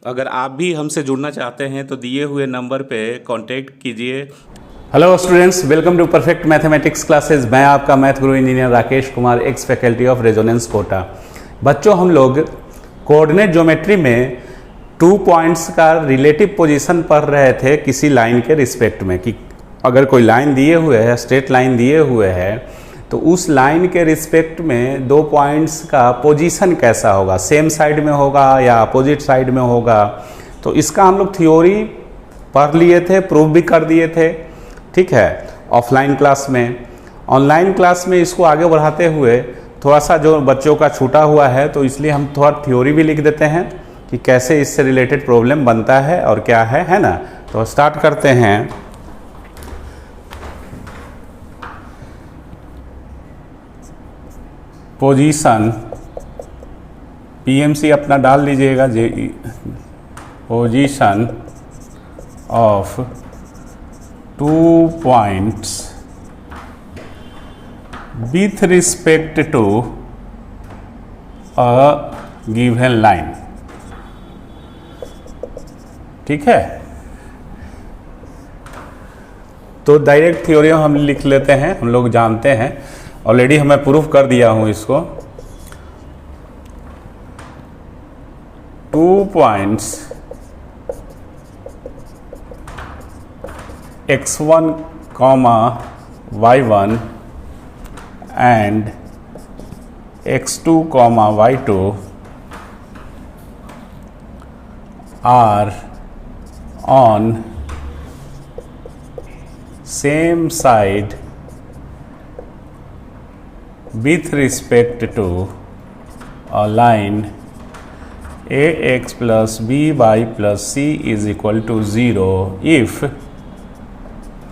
अगर आप भी हमसे जुड़ना चाहते हैं तो दिए हुए नंबर पे कांटेक्ट कीजिए। Hello students, welcome to perfect mathematics classes. मैं आपका math guru engineer Rakesh Kumar, ex faculty of Resonance Kota. बच्चों, हम लोग कोऑर्डिनेट ज्योमेट्री में 2 पॉइंट्स का रिलेटिव पोजीशन पढ़ रहे थे किसी लाइन के रिस्पेक्ट में, कि अगर कोई लाइन दिए हुए है, स्ट्रेट लाइन दिए हुए है, तो उस लाइन के रिस्पेक्ट में 2 पॉइंट्स का पोजीशन कैसा होगा, सेम साइड में होगा या अपोजिट साइड में होगा। तो इसका हम लोग थ्योरी पढ़ लिए थे, प्रूव भी कर दिए थे, ठीक है, ऑफलाइन क्लास में। ऑनलाइन क्लास में इसको आगे बढ़ाते हुए थोड़ा सा जो बच्चों का छूटा हुआ है, तो इसलिए हम थोड़ा थ्योरी भी लिख देते हैं कि कैसे इससे रिलेटेड प्रॉब्लम बनता है और क्या है ना। तो स्टार्ट करते हैं। पोजीशन, पीएमसी अपना डाल लीजिएगा, position of 2 points with respect to a given line, ठीक है। तो डायरेक्ट थ्योरी हम लिख लेते हैं, हम लोग जानते हैं, ऑलरेडी मैं प्रूफ कर दिया हूं इसको। 2 points x1, y1 and x2, y2 are on same side with respect to a line ax plus by plus c is equal to 0 if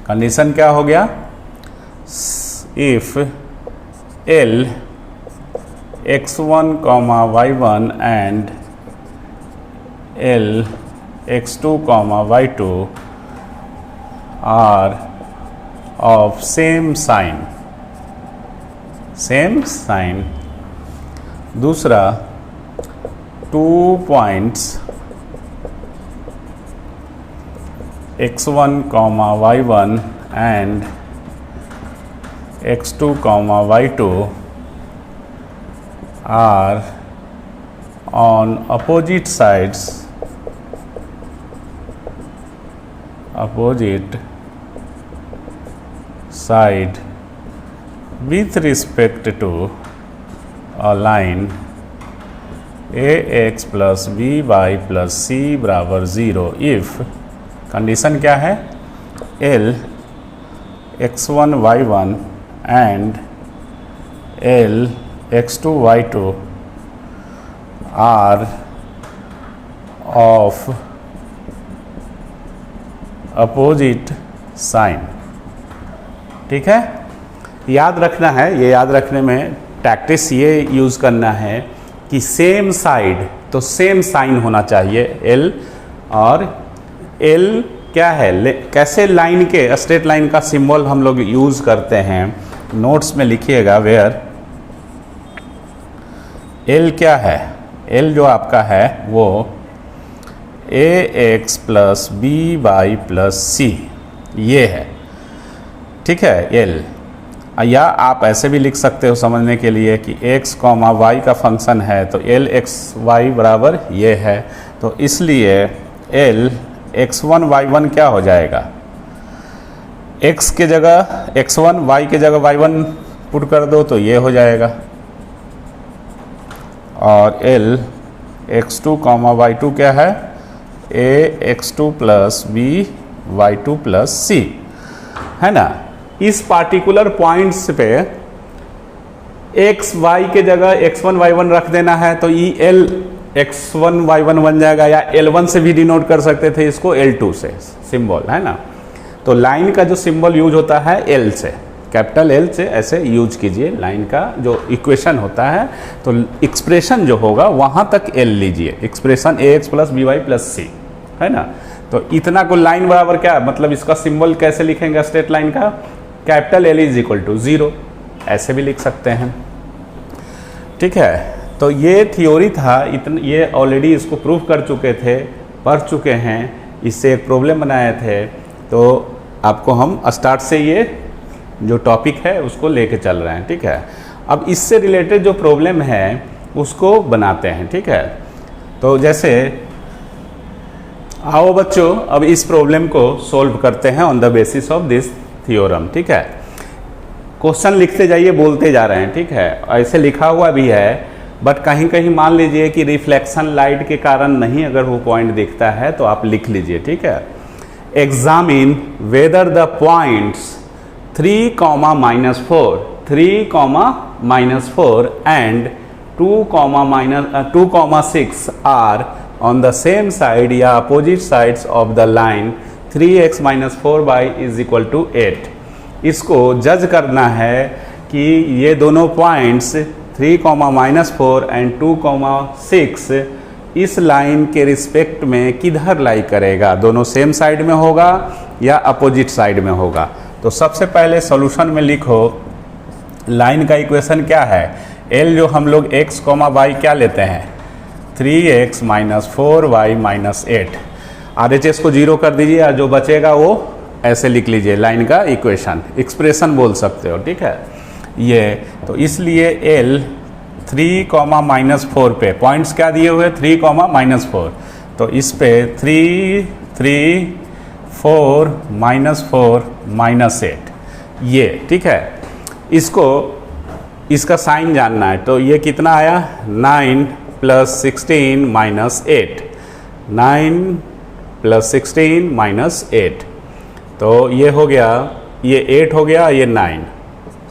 condition क्या हो गया, if L x1, y1 and L x2, y2 are of same sign, same sign. दूसरा, 2 points x1, y1 and x2, y2 are on opposite sides, opposite side with respect to a line ax plus by plus c बराबर 0 if condition क्या है, L x1, y1 and L x2, y2 are of opposite sign, ठीक है। याद रखना है, ये याद रखने में टैक्टिस ये यूज़ करना है कि सेम साइड, तो सेम साइन होना चाहिए L, और L क्या है, कैसे लाइन के, स्ट्रेट लाइन का सिंबल हम लोग यूज़ करते हैं, नोट्स में लिखिएगा। वेयर L क्या है, L जो आपका है वो ax plus by plus c, ये है, ठीक है L। या आप ऐसे भी लिख सकते हो समझने के लिए कि x, y का फंक्शन है, तो L x y बराबर ये है, तो इसलिए L x1, y1 क्या हो जाएगा, x के जगह x1, y के जगह y1 पुट कर दो तो ये हो जाएगा, और L x2, y2 क्या है, ax2 plus by2 plus c, है ना। इस पार्टिकुलर पॉइंट्स पे x y के जगह x1 y1 रख देना है, तो ये L x1 y1 बन जाएगा, या L1 से भी डिनोट कर सकते थे इसको, L2 से सिंबल, है ना। तो लाइन का जो सिंबल यूज होता है L से, कैपिटल L से ऐसे यूज कीजिए। लाइन का जो इक्वेशन होता है, तो एक्सप्रेशन जो होगा वहाँ तक L लीजिए, expression ax plus by plus c, है ना। तो इतना को लाइन बराबर क्या, मतलब इसका सिंबल कैसे लिखेंगे स्ट्रेट लाइन का, capital L is equal to 0, ऐसे भी लिख सकते हैं, ठीक है। तो ये थ्योरी था, ये ऑलरेडी इसको प्रूफ कर चुके थे, पढ़ चुके हैं, इससे एक प्रॉब्लम बनाए थे। तो आपको हम स्टार्ट से ये जो टॉपिक है उसको लेके चल रहे हैं, ठीक है। अब इससे रिलेटेड जो प्रॉब्लम है उसको बनाते हैं, ठीक है। तो जैसे आओ बच्चों, अब इस प्रॉब्लम को सॉल्व करते हैं on the basis of this theorem, ठीक है। क्वेश्चन लिखते जाइए, बोलते जा रहे हैं, ठीक है। ऐसे लिखा हुआ भी है, बट कहीं कहीं मान लीजिए कि रिफ्लेक्शन लाइट के कारण नहीं अगर वो पॉइंट दिखता है तो आप लिख लीजिए, ठीक है। Examine whether the points 3, -4, 3, -4 and 2, 6 are on the same side या opposite sides of the line 3x - 4y = 8। इसको जज करना है कि ये दोनों पॉइंट्स 3, -4 एंड 2, 6 इस लाइन के रिस्पेक्ट में किधर लाई करेगा, दोनों सेम साइड में होगा या अपोजिट साइड में होगा। तो सबसे पहले सॉल्यूशन में लिखो, लाइन का इक्वेशन क्या है, L जो हम लोग x, y क्या लेते हैं, 3x - 4y - 8। RHS को 0 कर दीजिए और जो बचेगा वो ऐसे लिख लीजिए, लाइन का इक्वेशन, एक्सप्रेशन बोल सकते हो, ठीक है। ये तो इसलिए L 3, -4 पे पॉइंट्स क्या दिए हुए, 3, -4, तो इस पे 3, 3, 4, -4, -8 ये, ठीक है। इसको इसका साइन जानना है, तो ये कितना आया, 9 + 16 - 8, 9 + 16 - 8, तो ये हो गया, ये 8 हो गया, ये 9,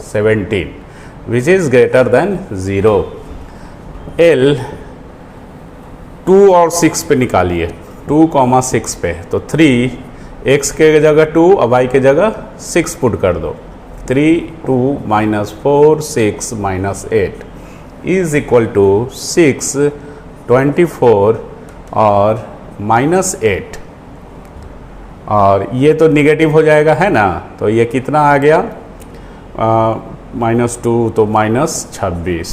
17 which is greater than 0। L 2 और 6 पे निकालिए, 2, 6 पे, तो 3 x के जगह 2 और y के जगह 6 पुट कर दो, 3, 2 - 4, 6 - 8 = 6, 24 और -8, और ये तो निगेटिव हो जाएगा, है ना। तो ये कितना आ गया, -2 तो -26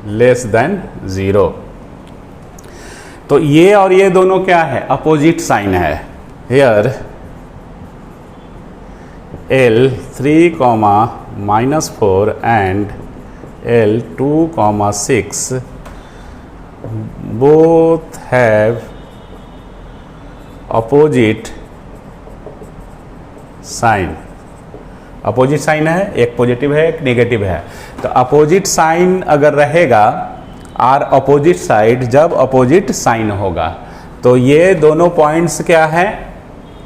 लेस देन 0। तो ये और ये दोनों क्या है, अपोजिट साइन है। Here L 3, -4 and L 2, 6 both have opposite sign, opposite sign है, एक पॉजिटिव है एक नेगेटिव है। तो अपोजिट साइन अगर रहेगा, आर अपोजिट साइड जब अपोजिट साइन होगा, तो ये दोनों पॉइंट्स क्या है,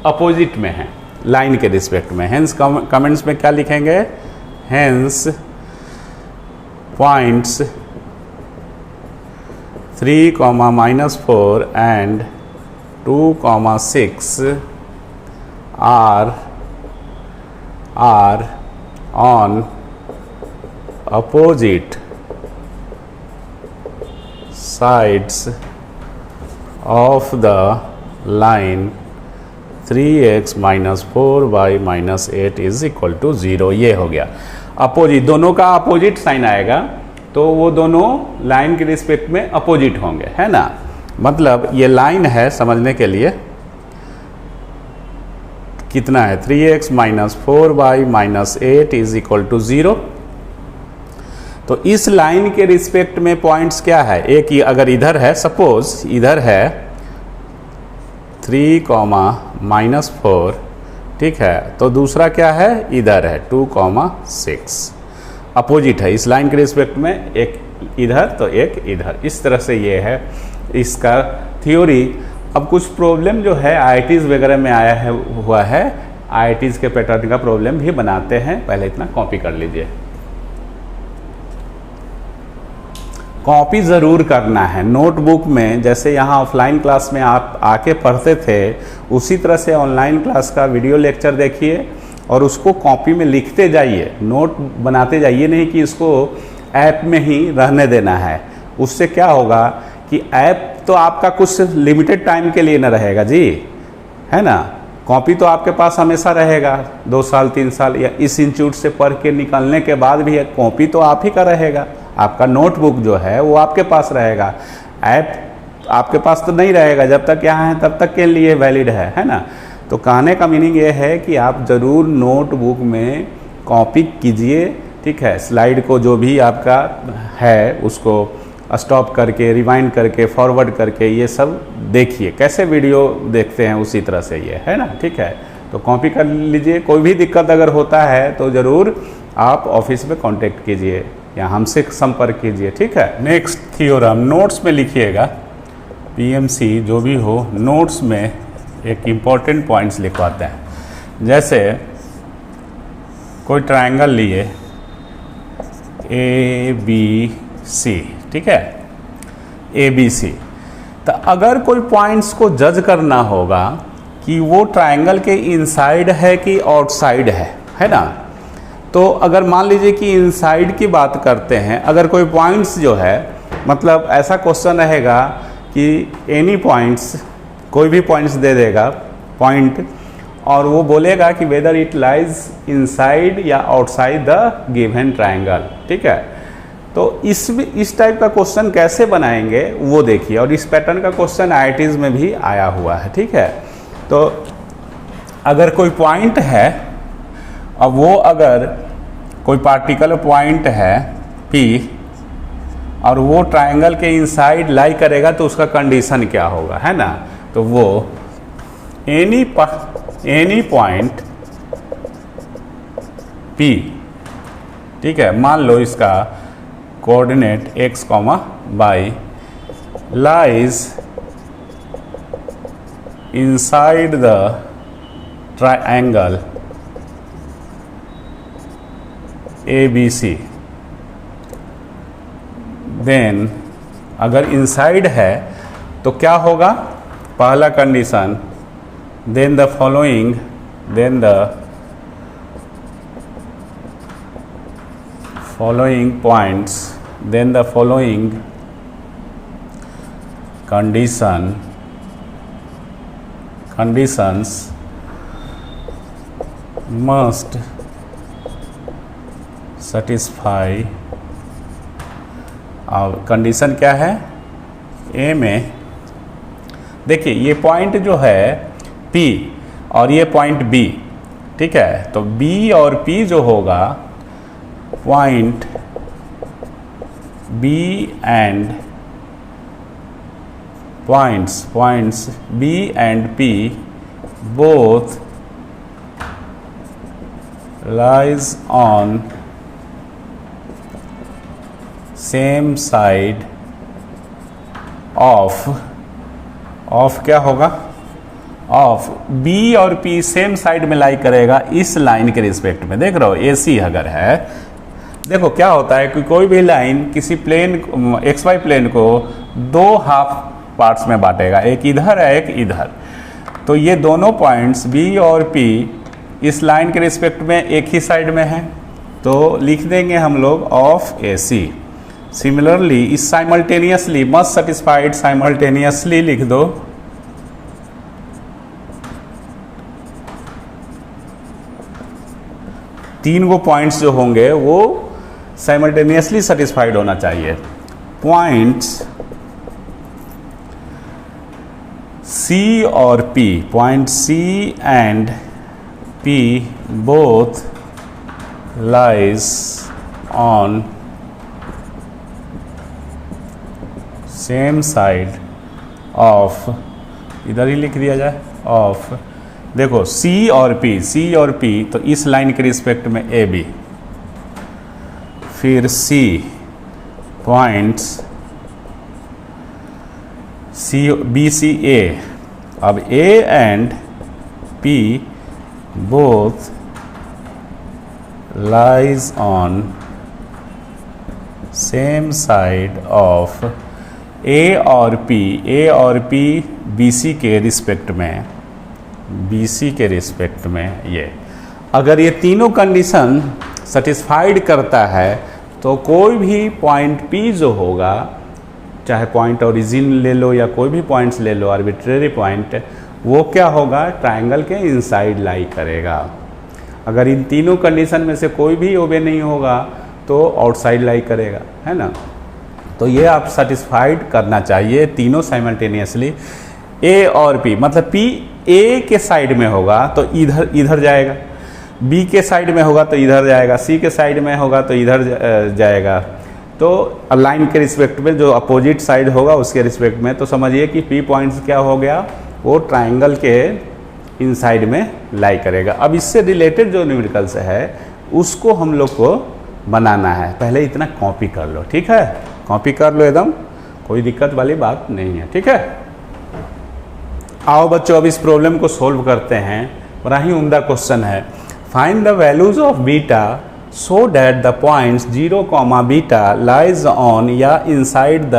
अपोजिट में है लाइन के रिस्पेक्ट में। हेंस कमेंट्स में क्या लिखेंगे, hence points 3, -4 and 2, 6 are on opposite sides of the line 3x - 4y - 8 = 0। ये हो गया अपोजिट, दोनों का अपोजिट साइन आएगा तो वो दोनों लाइन के रिस्पेक्ट में अपोजिट होंगे, है ना। मतलब ये लाइन है, समझने के लिए कितना है, 3x - 4y - 8 = 0। तो इस लाइन के रिस्पेक्ट में पॉइंट्स क्या है, एक ही अगर इधर है, सपोज इधर है 3, -4, ठीक है, तो दूसरा क्या है, इधर है 2, 6, अपोजिट है इस लाइन के रिस्पेक्ट में, एक इधर तो एक इधर, इस तरह से ये है इसका थ्योरी। अब कुछ प्रॉब्लम जो है IITs वगैरह में आया है हुआ है, IITs के पैटर्न का प्रॉब्लम भी बनाते हैं, पहले इतना कॉपी कर लीजिए, कॉपी ज़रूर करना है नोटबुक में। जैसे यहाँ ऑफलाइन क्लास में आप आके पढ़ते थे, उसी तरह से ऑनलाइन क्लास का वीडियो लेक्चर देखिए और उसको कॉपी में लिखते जाइए, नोट बनाते जाइए, नहीं कि इसको ऐप में ही रहने देना है। उससे क्या होगा कि ऐप तो आपका कुछ लिमिटेड टाइम के लिए न रहेगा जी, है ना। कॉपी तो आपके पास हमेशा रहेगा, 2 साल 3 साल, या इस इंस्टीट्यूट से पढ़ के निकलने के बाद भी कॉपी तो आप ही का रहेगा, आपका नोटबुक जो है वो आपके पास रहेगा, ऐप आपके पास तो नहीं रहेगा, जब तक यहाँ है तब तक के लिए वैलिड है ना। तो कहने का मीनिंग ये है कि आप ज़रूर नोटबुक में कॉपी कीजिए, ठीक है। स्लाइड को जो भी आपका है उसको स्टॉप करके, रिवाइंड करके, फॉरवर्ड करके ये सब देखिए, कैसे वीडियो देखते हैं उसी तरह से ये है ना, ठीक है। तो कॉपी कर लीजिए। कोई भी दिक्कत अगर होता है तो ज़रूर आप ऑफिस में कांटेक्ट कीजिए या हमसे संपर्क कीजिए, ठीक है। नेक्स्ट थ्योरम नोट्स में लिखिएगा, पीएमसी जो भी हो नोट्स में एक इम्पॉर्टेंट पॉइंट्स लिखवाते हैं। जैसे कोई ट्रायंगल लिए ABC, ठीक है, ABC। तो अगर कोई पॉइंट्स को जज करना होगा कि वो ट्रायंगल के इनसाइड है कि आउटसाइड है ना। तो अगर मान लीजिए कि इनसाइड की बात करते हैं, अगर कोई पॉइंट्स जो है, मतलब ऐसा क्वेश्चन रहेगा कि एनी पॉइंट्स, कोई भी पॉइंट्स दे देगा पॉइंट, और वो बोलेगा कि वेदर इट लाइज इनसाइड या आउटसाइड द गिवन ट्रायंगल, ठीक है। तो इस टाइप का क्वेश्चन कैसे बनाएंगे वो देखिए, और इस पैटर्न का क्वेश्चन IITs में भी आया हुआ है, ठीक है। तो अगर कोई पॉइंट है, अब वो अगर कोई पार्टिकुलर पॉइंट है P और वो ट्रायंगल के इनसाइड लाई करेगा तो उसका कंडीशन क्या होगा, है ना। तो वो एनी पॉइंट P, ठीक है, मान लो इसका coordinate x, y lies inside the triangle ABC, then अगर इनसाइड है तो क्या होगा, पहला condition, then the following points, then the following conditions must satisfy। और कंडीशन क्या है ए में, देखिए ये पॉइंट जो है P और ये पॉइंट B, ठीक है। तो B और P जो होगा, point B and points B and P both lies on same side of क्या होगा, ऑफ B और P सेम साइड में लाई करेगा इस लाइन के रिस्पेक्ट में। देख रहे हो AC अगर है, देखो क्या होता है कि कोई भी लाइन किसी प्लेन XY प्लेन को दो हाफ पार्ट्स में बांटेगा, एक इधर है एक इधर। तो ये दोनों पॉइंट्स B और P इस लाइन के रिस्पेक्ट में एक ही साइड में है, तो लिख देंगे हम लोग ऑफ AC। सिमिलरली इस साइमल्टेनियसली, मस्ट सेटिस्फाइड साइमल्टेनियसली लिख दो, तीन गो पॉइंट्स जो होंगे वो साइमल्टेनियसली सेटिस्फाइड होना चाहिए। पॉइंट्स C और P, point C and P both lies on same side of, इधर ही लिख दिया जाए ऑफ, देखो C और P तो इस लाइन के रिस्पेक्ट में AB, फिर C पॉइंट्स BCA। अब A and P both lies on same side of A और P BC के रिस्पेक्ट में, ये अगर ये तीनों कंडीशन सेटिस्फाइड करता है तो कोई भी पॉइंट P जो होगा, चाहे पॉइंट ओरिजिन ले लो या कोई भी पॉइंट्स ले लो, आर्बिट्रेरी पॉइंट, वो क्या होगा, ट्रायंगल के इनसाइड लाई करेगा। अगर इन तीनों कंडीशन में से कोई भी ओबे नहीं होगा तो आउटसाइड लाई करेगा, है ना। तो ये आप सेटिस्फाइड करना चाहिए तीनों साइमल्टेनियसली। ए और पी, मतलब पी ए के साइड में होगा तो इधर इधर जाएगा, बी के साइड में होगा तो इधर जाएगा, सी के साइड में होगा तो इधर जाएगा। तो लाइन के रिस्पेक्ट में जो अपोजिट साइड होगा उसके रिस्पेक्ट में, तो समझिए कि पी पॉइंट्स क्या हो गया, वो ट्राइंगल के इनसाइड में लाई करेगा। अब इससे रिलेटेड जो न्यूमेरिकल्स है उसको हम लोग को बनाना है। पहले इतना कॉपी कर लो, ठीक है, कॉपी कर लो एकदम, कोई दिक्कत वाली बात नहीं है, ठीक है। आओ बच्चों अब इस प्रॉब्लम को सोल्व करते हैं। बड़ा ही उम्दा क्वेश्चन है। Find the values of beta so that the points 0, beta lies on या inside the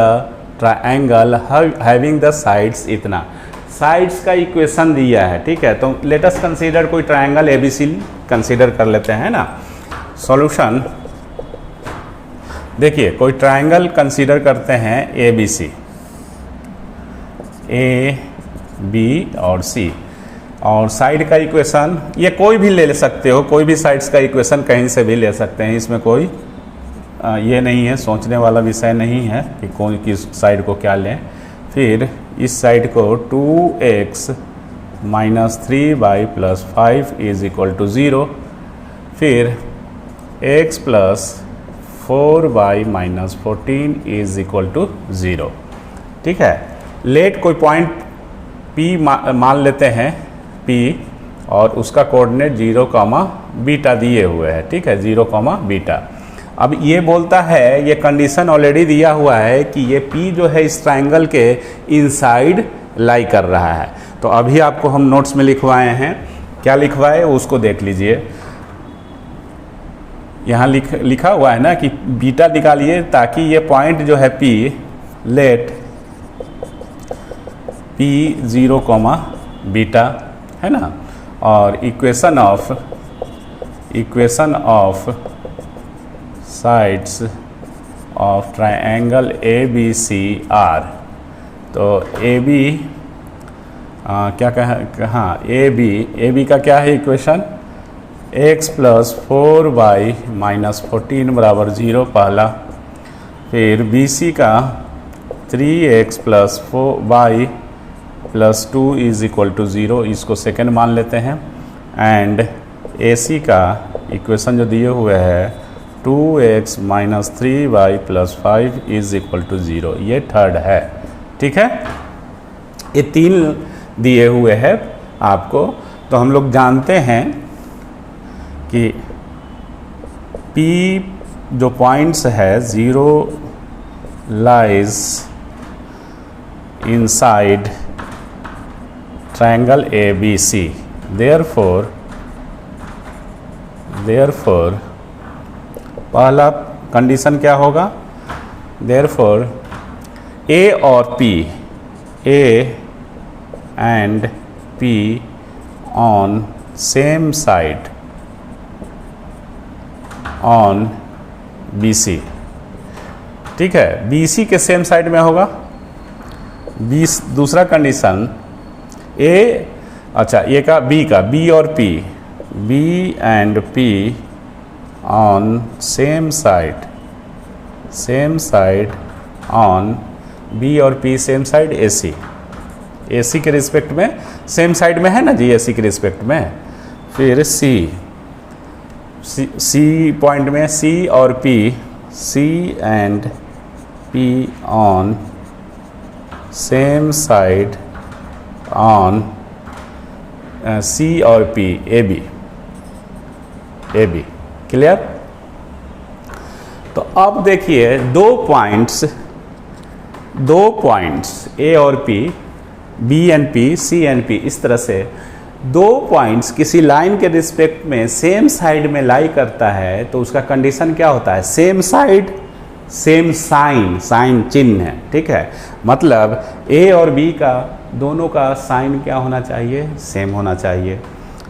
triangle having the sides इतना। साइड्स का इक्वेशन दिया है, ठीक है। तो लेट अस कंसीडर कोई ट्राइंगल ABC कंसीडर कर लेते हैं ना। सॉल्यूशन देखिए, कोई ट्राइंगल कंसीडर करते हैं ABC, A, B और C, और साइड का इक्वेशन ये कोई भी ले सकते हो, कोई भी साइड्स का इक्वेशन कहीं से भी ले सकते हैं। इसमें कोई ये नहीं है, सोचने वाला विषय नहीं है कि कौन किस साइड को क्या लें। फिर इस साइड को 2x - 3y + 5 = 0, फिर x + 4y - 14 = 0, ठीक है। लेट कोई पॉइंट P मान लेते हैं P, और उसका कोऑर्डिनेट 0, बीटा दिए हुए हैं, ठीक है, 0, बीटा। अब ये बोलता है, ये कंडीशन ऑलरेडी दिया हुआ है कि ये P जो है इस ट्राइंगल के इनसाइड लाई कर रहा है। तो अभी आपको हम नोट्स में लिखवाए हैं, क्या लिखवाए उसको देख लीजिए। यहाँ लिखा हुआ है ना कि बीटा निकालिए ताकि ये पॉइंट जो है P, लेट P 0, बीटा, है ना। और equation of sides of triangle ABC R। तो AB क्या कहा, AB का क्या है इक्वेशन, x + 4y - 14 = 0 पहला। फिर BC का 3x + 4y + 2 = 0, इसको सेकंड मान लेते हैं। एंड AC का इक्वेशन जो दिए हुए है 2x - 3y + 5 = 0, ये थर्ड है, ठीक है। ये तीन दिए हुए हैं आपको। तो हम लोग जानते हैं कि P जो पॉइंट्स है 0 lies inside triangle ABC, therefore पहला कंडीशन क्या होगा, therefore A और P, A and P on same side on BC, ठीक है, BC के सेम साइड में होगा। दूसरा कंडीशन A, अच्छा ये का B और P, B and P on same side on B और P सेम साइड AC के रिस्पेक्ट में सेम साइड में है ना जी, AC के रिस्पेक्ट में। फिर C पॉइंट में C और P, C and P on same side on C और P, AB, क्लियर। तो अब देखिए दो पॉइंट्स A और P, B and P, C and P, इस तरह से दो पॉइंट्स किसी लाइन के रिस्पेक्ट में सेम साइड में लाई करता है तो उसका कंडीशन क्या होता है, सेम साइड सेम साइन चिन्ह है, ठीक है। मतलब A और B का दोनों का साइन क्या होना चाहिए, सेम होना चाहिए।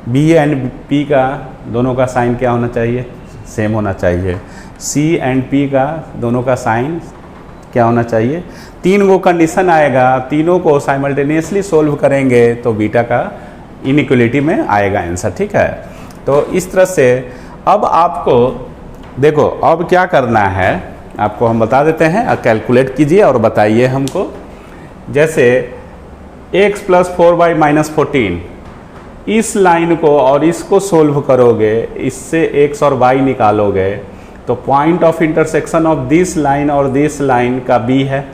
B एंड P का दोनों का साइन क्या होना चाहिए, सेम होना चाहिए। C एंड P का दोनों का साइन क्या होना चाहिए। तीन वो कंडीशन आएगा, तीनों को साइमल्टेनियसली सोल्व करेंगे तो बीटा का इनइक्वलिटी में आएगा आंसर, ठीक है। तो इस तरह से अब आपको देखो अब क्या करना है आपको हम बता देते हैं, कैलकुलेट कीजिए और बताइए हमको। जैसे x प्लस 4y माइनस 14, इस लाइन को और इसको सोल्व करोगे, इससे x और y निकालोगे, तो point of intersection of this line और दिस लाइन का b है,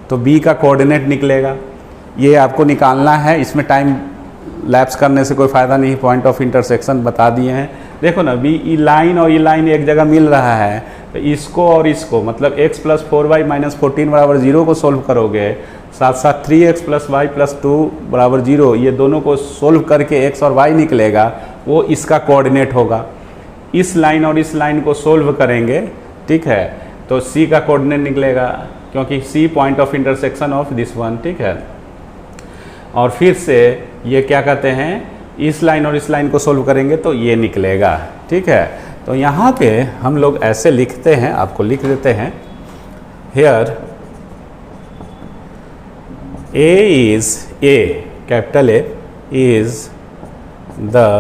तो b का कोऑर्डिनेट निकलेगा। ये आपको निकालना है, इसमें टाइम लैप्स करने से कोई फ़ायदा नहीं, पॉइंट ऑफ इंटरसेक्शन बता दिए हैं। देखो ना, बी ई लाइन और ये लाइन एक जगह मिल रहा है, तो इसको और इसको मतलब x प्लस 4y माइनस 14 बराबर 0 को सोल्व करोगे, साथ साथ 3x प्लस वाई प्लस 2 बराबर 0, ये दोनों को सोल्व करके x और y निकलेगा, वो इसका कोऑर्डिनेट होगा। इस लाइन और इस लाइन को सोल्व करेंगे, ठीक है, तो c का कोऑर्डिनेट निकलेगा, क्योंकि c point of intersection of this one, ठीक है। और फिर से ये क्या कहते हैं, इस लाइन और इस लाइन को सोल्व करेंगे तो ये निकलेगा, ठीक है। तो यहाँ पे हम लोग ऐसे लिखते हैं, आपको लिख देते हैं, here A is A, capital A is the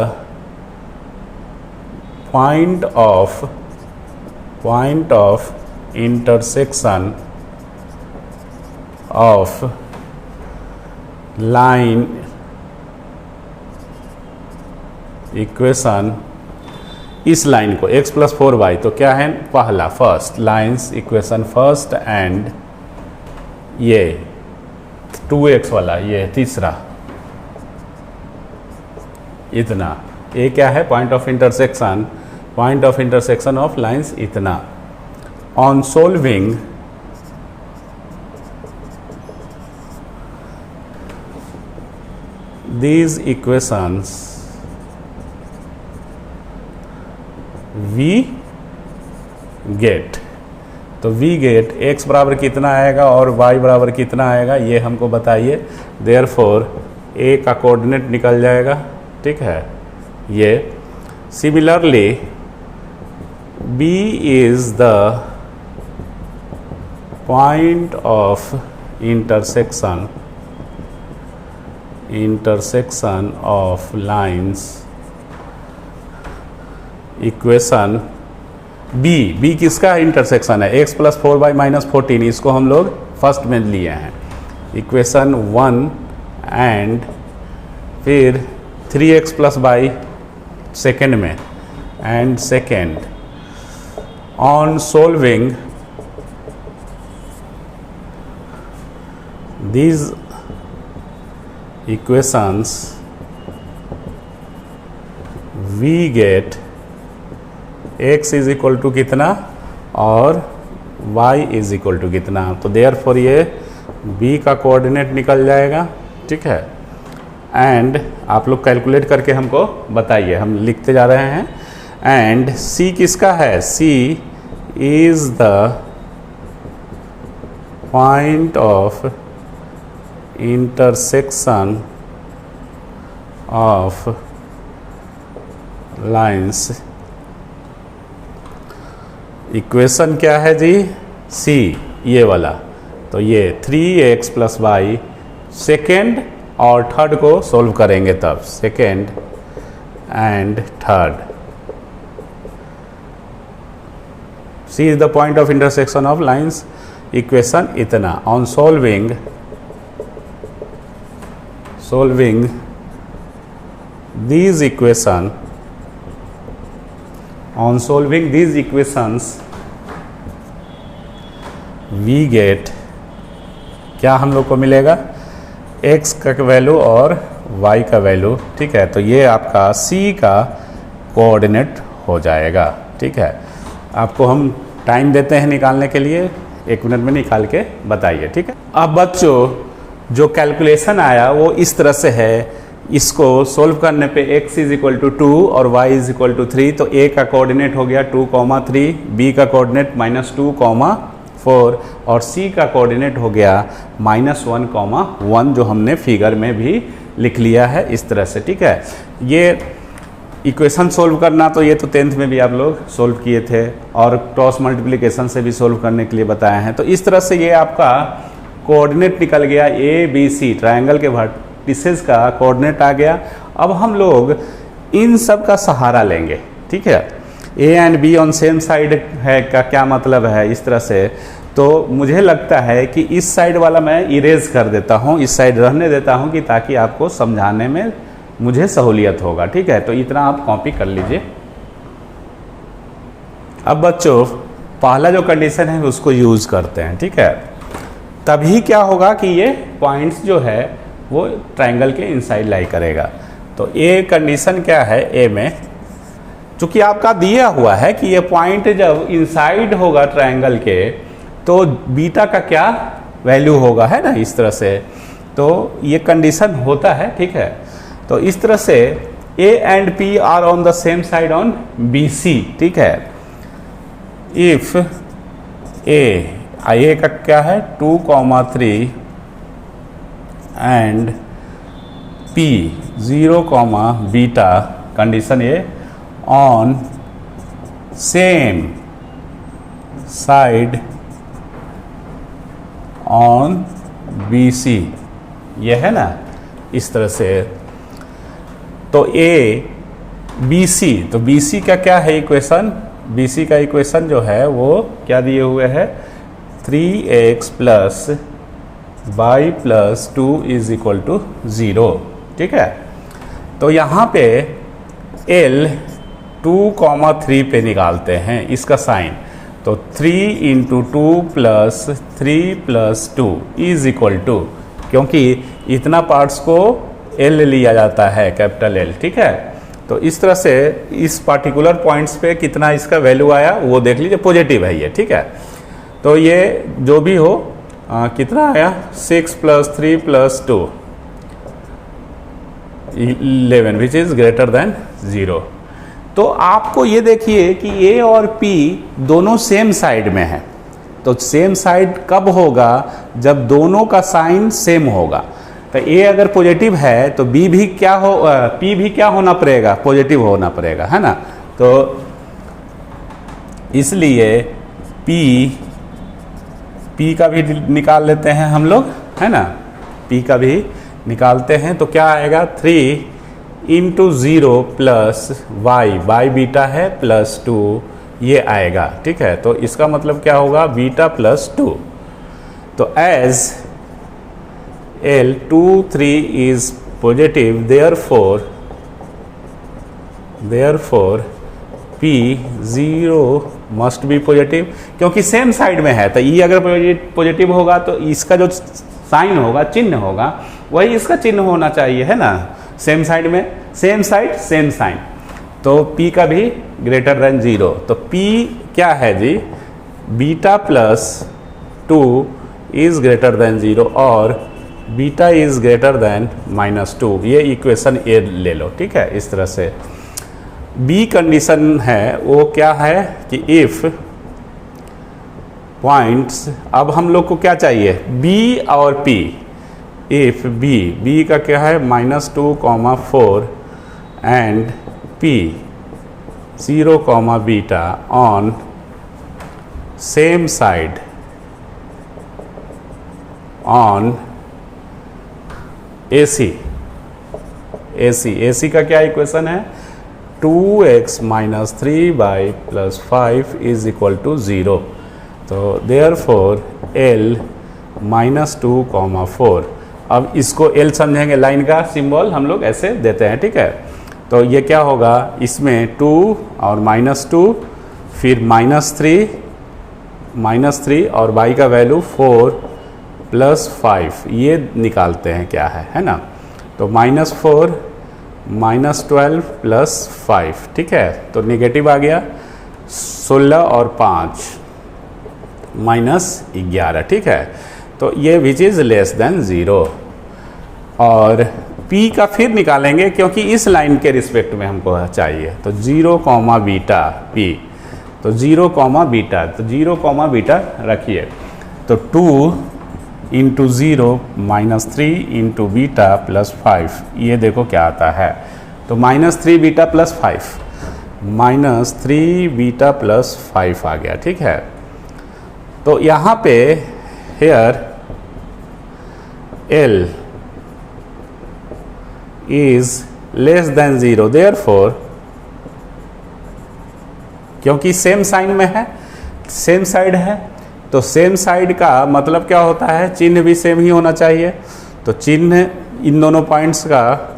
point of intersection of line equation. इस लाइन को x प्लस 4y, तो क्या है पहला first lines equation first, and ये 2x वाला ये तीसरा, इतना, ये क्या है point of intersection of lines इतना। On solving these equations we get, तो we get x बराबर कितना आएगा और y बराबर कितना आएगा, ये हमको बताइए। देयरफॉर a का कोऑर्डिनेट निकल जाएगा, ठीक है। ये similarly b is the point of intersection of lines equation b किसका इंटरसेक्शन है, x प्लस 4y माइनस 14, इसको हम लोग फर्स्ट में लिए हैं, इक्वेशन 1, एंड फिर 3x प्लस y सेकेंड में, and second. On solving these equations we get x is equal to कितना और y इज इक्वल टू कितना, तो देयरफॉर ये b का कोऑर्डिनेट निकल जाएगा, ठीक है। एंड आप लोग कैलकुलेट करके हमको बताइए, हम लिखते जा रहे हैं। एंड c किसका है, c is the point of intersection of lines. Equation क्या है जी, c, ये वाला, तो ये 3x प्लस वाई सेकेंड और थर्ड को सोल्व करेंगे तब, second and third. c is the point of intersection of lines equation इतना। On solving these equations we get, क्या हम लोग को मिलेगा, x का वैल्यू और y का वैल्यू, ठीक है। तो ये आपका c का कोऑर्डिनेट हो जाएगा, ठीक है। आपको हम टाइम देते हैं निकालने के लिए, 1 मिनट में निकाल के बताइए, ठीक है। अब बच्चों जो कैलकुलेशन आया वो इस तरह से है, इसको सोल्व करने पे x इज इक्वल टू 2 और y इज इक्वल टू 3, तो a का कोऑर्डिनेट हो गया 2,3, b का कोऑर्डिनेट -2,4 और c का कोऑर्डिनेट हो गया -1,1, जो हमने फिगर में भी लिख लिया है इस तरह से, ठीक है। ये इक्वेशन सोल्व करना तो ये तो 10th में भी आप लोग सोल्व किए थे, और क्रॉस मल्टीप्लिकेशन से भी सोल्व करने के लिए बताए हैं। तो इस तरह से ये आपका कोऑर्डिनेट निकल गया, ABC ट्रायंगल के वर्टिसेस का कोऑर्डिनेट आ गया। अब हम लोग इन सब का सहारा लेंगे, ठीक है। A and be on same side है का क्या मतलब है इस तरह से, तो मुझे लगता है कि इस साइड वाला मैं इरेज कर देता हूँ, इस साइड रहने देता हूँ कि ताकि आपको समझाने में मुझे सहूलियत होगा। ठीक है, तो इतना आप कॉपी कर लीजिए। अब बच्चों पहला जो कंडीशन है उसको यूज़ करते हैं। ठीक है, तभी क्या होगा कि ये पॉइंट्स जो है वो ट्रायंगल के इनसाइड लाई करेगा। तो ए कंडीशन क्या है, ए में चूँकि आपका दिया हुआ है कि ये पॉइंट जब इनसाइड होगा ट्रायंगल के तो बीटा का क्या वैल्यू होगा, है ना, इस तरह से। तो ये कंडीशन होता है। ठीक है, तो इस तरह से A and P are on the same side on B C. ठीक है, इफ ए का क्या है 2,3 एंड पी 0, बीटा कंडीशन ये on same side on B C, ये है ना, इस तरह से। तो ए बी सी, तो बी सी का क्या है इक्वेशन, बी सी का इक्वेशन जो है वो क्या दिए हुए है 3x plus y plus 2 is equal to 0। ठीक है, तो यहाँ पे L 2,3 पे निकालते हैं इसका साइन। तो 3 into 2 plus 3 plus 2 is equal to, क्योंकि इतना पार्ट्स को L लिया जाता है, कैपिटल L। ठीक है, तो इस तरह से इस पार्टिकुलर पॉइंट्स पे कितना इसका वैल्यू आया वो देख लीजिए, पॉजिटिव है ये। ठीक है, तो ये जो भी हो कितना आया 6 plus 3 plus 2 11 which is greater than 0। तो आपको ये देखिए कि ए और पी दोनों सेम साइड में है। तो सेम साइड कब होगा, जब दोनों का साइन सेम होगा। तो ए अगर पॉजिटिव है तो बी भी क्या हो, पी भी क्या होना पड़ेगा, पॉजिटिव होना पड़ेगा, है ना। तो इसलिए पी का भी निकाल लेते हैं हम लोग, है ना, पी का भी निकालते हैं। तो क्या आएगा 3 इंटू 0 प्लस वाई बीटा है प्लस 2 ये आएगा। ठीक है, तो इसका मतलब क्या होगा बीटा प्लस 2। तो as L 2 3 is positive, therefore P 0 must be positive, क्योंकि सेम साइड में है। तो E अगर पॉजिटिव होगा तो इसका जो साइन होगा, चिन्ह होगा, वही इसका चिन्ह होना चाहिए, है ना। सेम साइड में सेम साइड सेम साइन, तो P का भी ग्रेटर देन 0। तो P क्या है जी, beta plus 2 is greater than 0 और बीटा इज ग्रेटर देन -2। ये इक्वेशन ए ले लो। ठीक है, इस तरह से। बी कंडीशन है वो क्या है कि इफ पॉइंट्स, अब हम लोग को क्या चाहिए बी और पी। इफ बी का क्या है -2, 4 and P 0, beta on same side on AC का क्या इक्वेशन है 2x - 3y + 5 is equal to 0। तो देयरफॉर L -2, 4। अब इसको L समझेंगे, लाइन का सिंबल हम लोग ऐसे देते हैं। ठीक है, तो ये क्या होगा, इसमें 2 और -2 फिर -3 और y का वैल्यू 4 + 5 ये निकालते हैं क्या है ना। तो -4 -12 + 5। ठीक है, तो नेगेटिव आ गया 16 और 5 -11। ठीक है, तो ये विच इज़ लेस देन 0। और P का फिर निकालेंगे क्योंकि इस लाइन के रिस्पेक्ट में हमको चाहिए। तो 0, बीटा P, तो 0, बीटा, तो 0, बीटा रखिए। तो 2 इंटू 0 -3 इंटू बीटा + 5 ये देखो क्या आता है। तो -3 बीटा + 5 -3 बीटा + 5 आ गया। ठीक है, तो यहाँ पे here L is less than 0, therefore क्योंकि सेम साइन में है, सेम साइड है, तो सेम साइड का मतलब क्या होता है, चिन्ह भी सेम ही होना चाहिए। तो चिन्ह इन दोनों पॉइंट्स का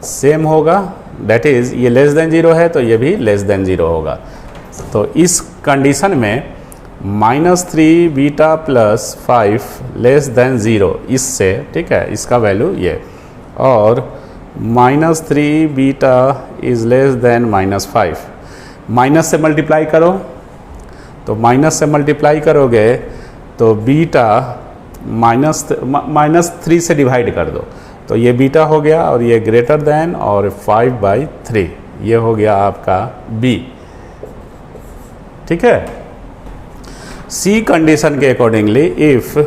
सेम होगा, दैट इज़ ये लेस देन 0 है तो ये भी लेस देन 0 होगा। तो इस कंडीशन में -3 बीटा प्लस 5 लेस देन 0, इससे ठीक है इसका वैल्यू ये, और -3 beta is less then -5, minus से मल्टीप्लाई करो, तो माइनस से मल्टीप्लाई करोगे तो बीटा -3 से डिवाइड कर दो, तो ये बीटा हो गया और ये ग्रेटर देन और 5/3, ये हो गया आपका बी। ठीक है, सी कंडीशन के accordingly if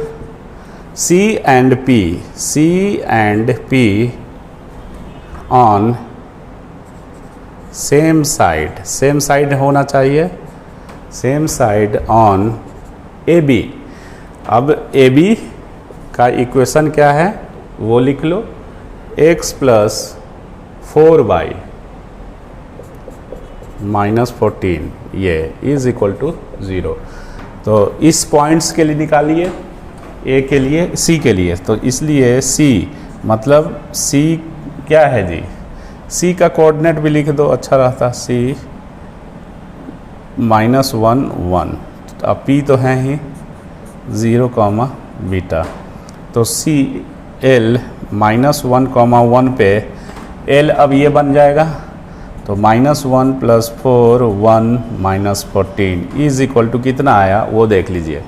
C and P on same side होना चाहिए, same side on A B. अब ए बी का इक्वेशन क्या है वो लिख लो, x प्लस 4y -14 ये इज इक्वल टू 0। तो इस पॉइंट्स के लिए निकालिए, ए के लिए, सी के लिए, तो इसलिए सी मतलब सी क्या है जी, सी का कोऑर्डिनेट भी लिख दो, अच्छा रहता, सी -1 1, अब पी तो है ही 0, बीटा, तो सी एल -1, पे एल अब ये बन जाएगा, तो -1 + 4 1 -14 इज इक्वल टू कितना आया वो देख लीजिए।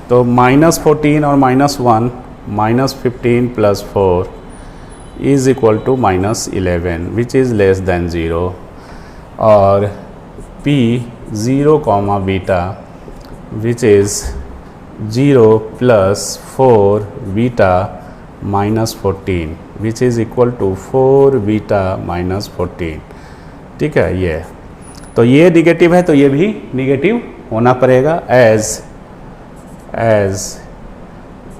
तो -14 और -1 -15 + 4 is equal to -11 which is less than 0, और p 0, beta which is 0 + 4 beta -14 which is equal to 4 beta -14। ठीक है, ये तो ये निगेटिव है तो ये भी निगेटिव होना पड़ेगा, as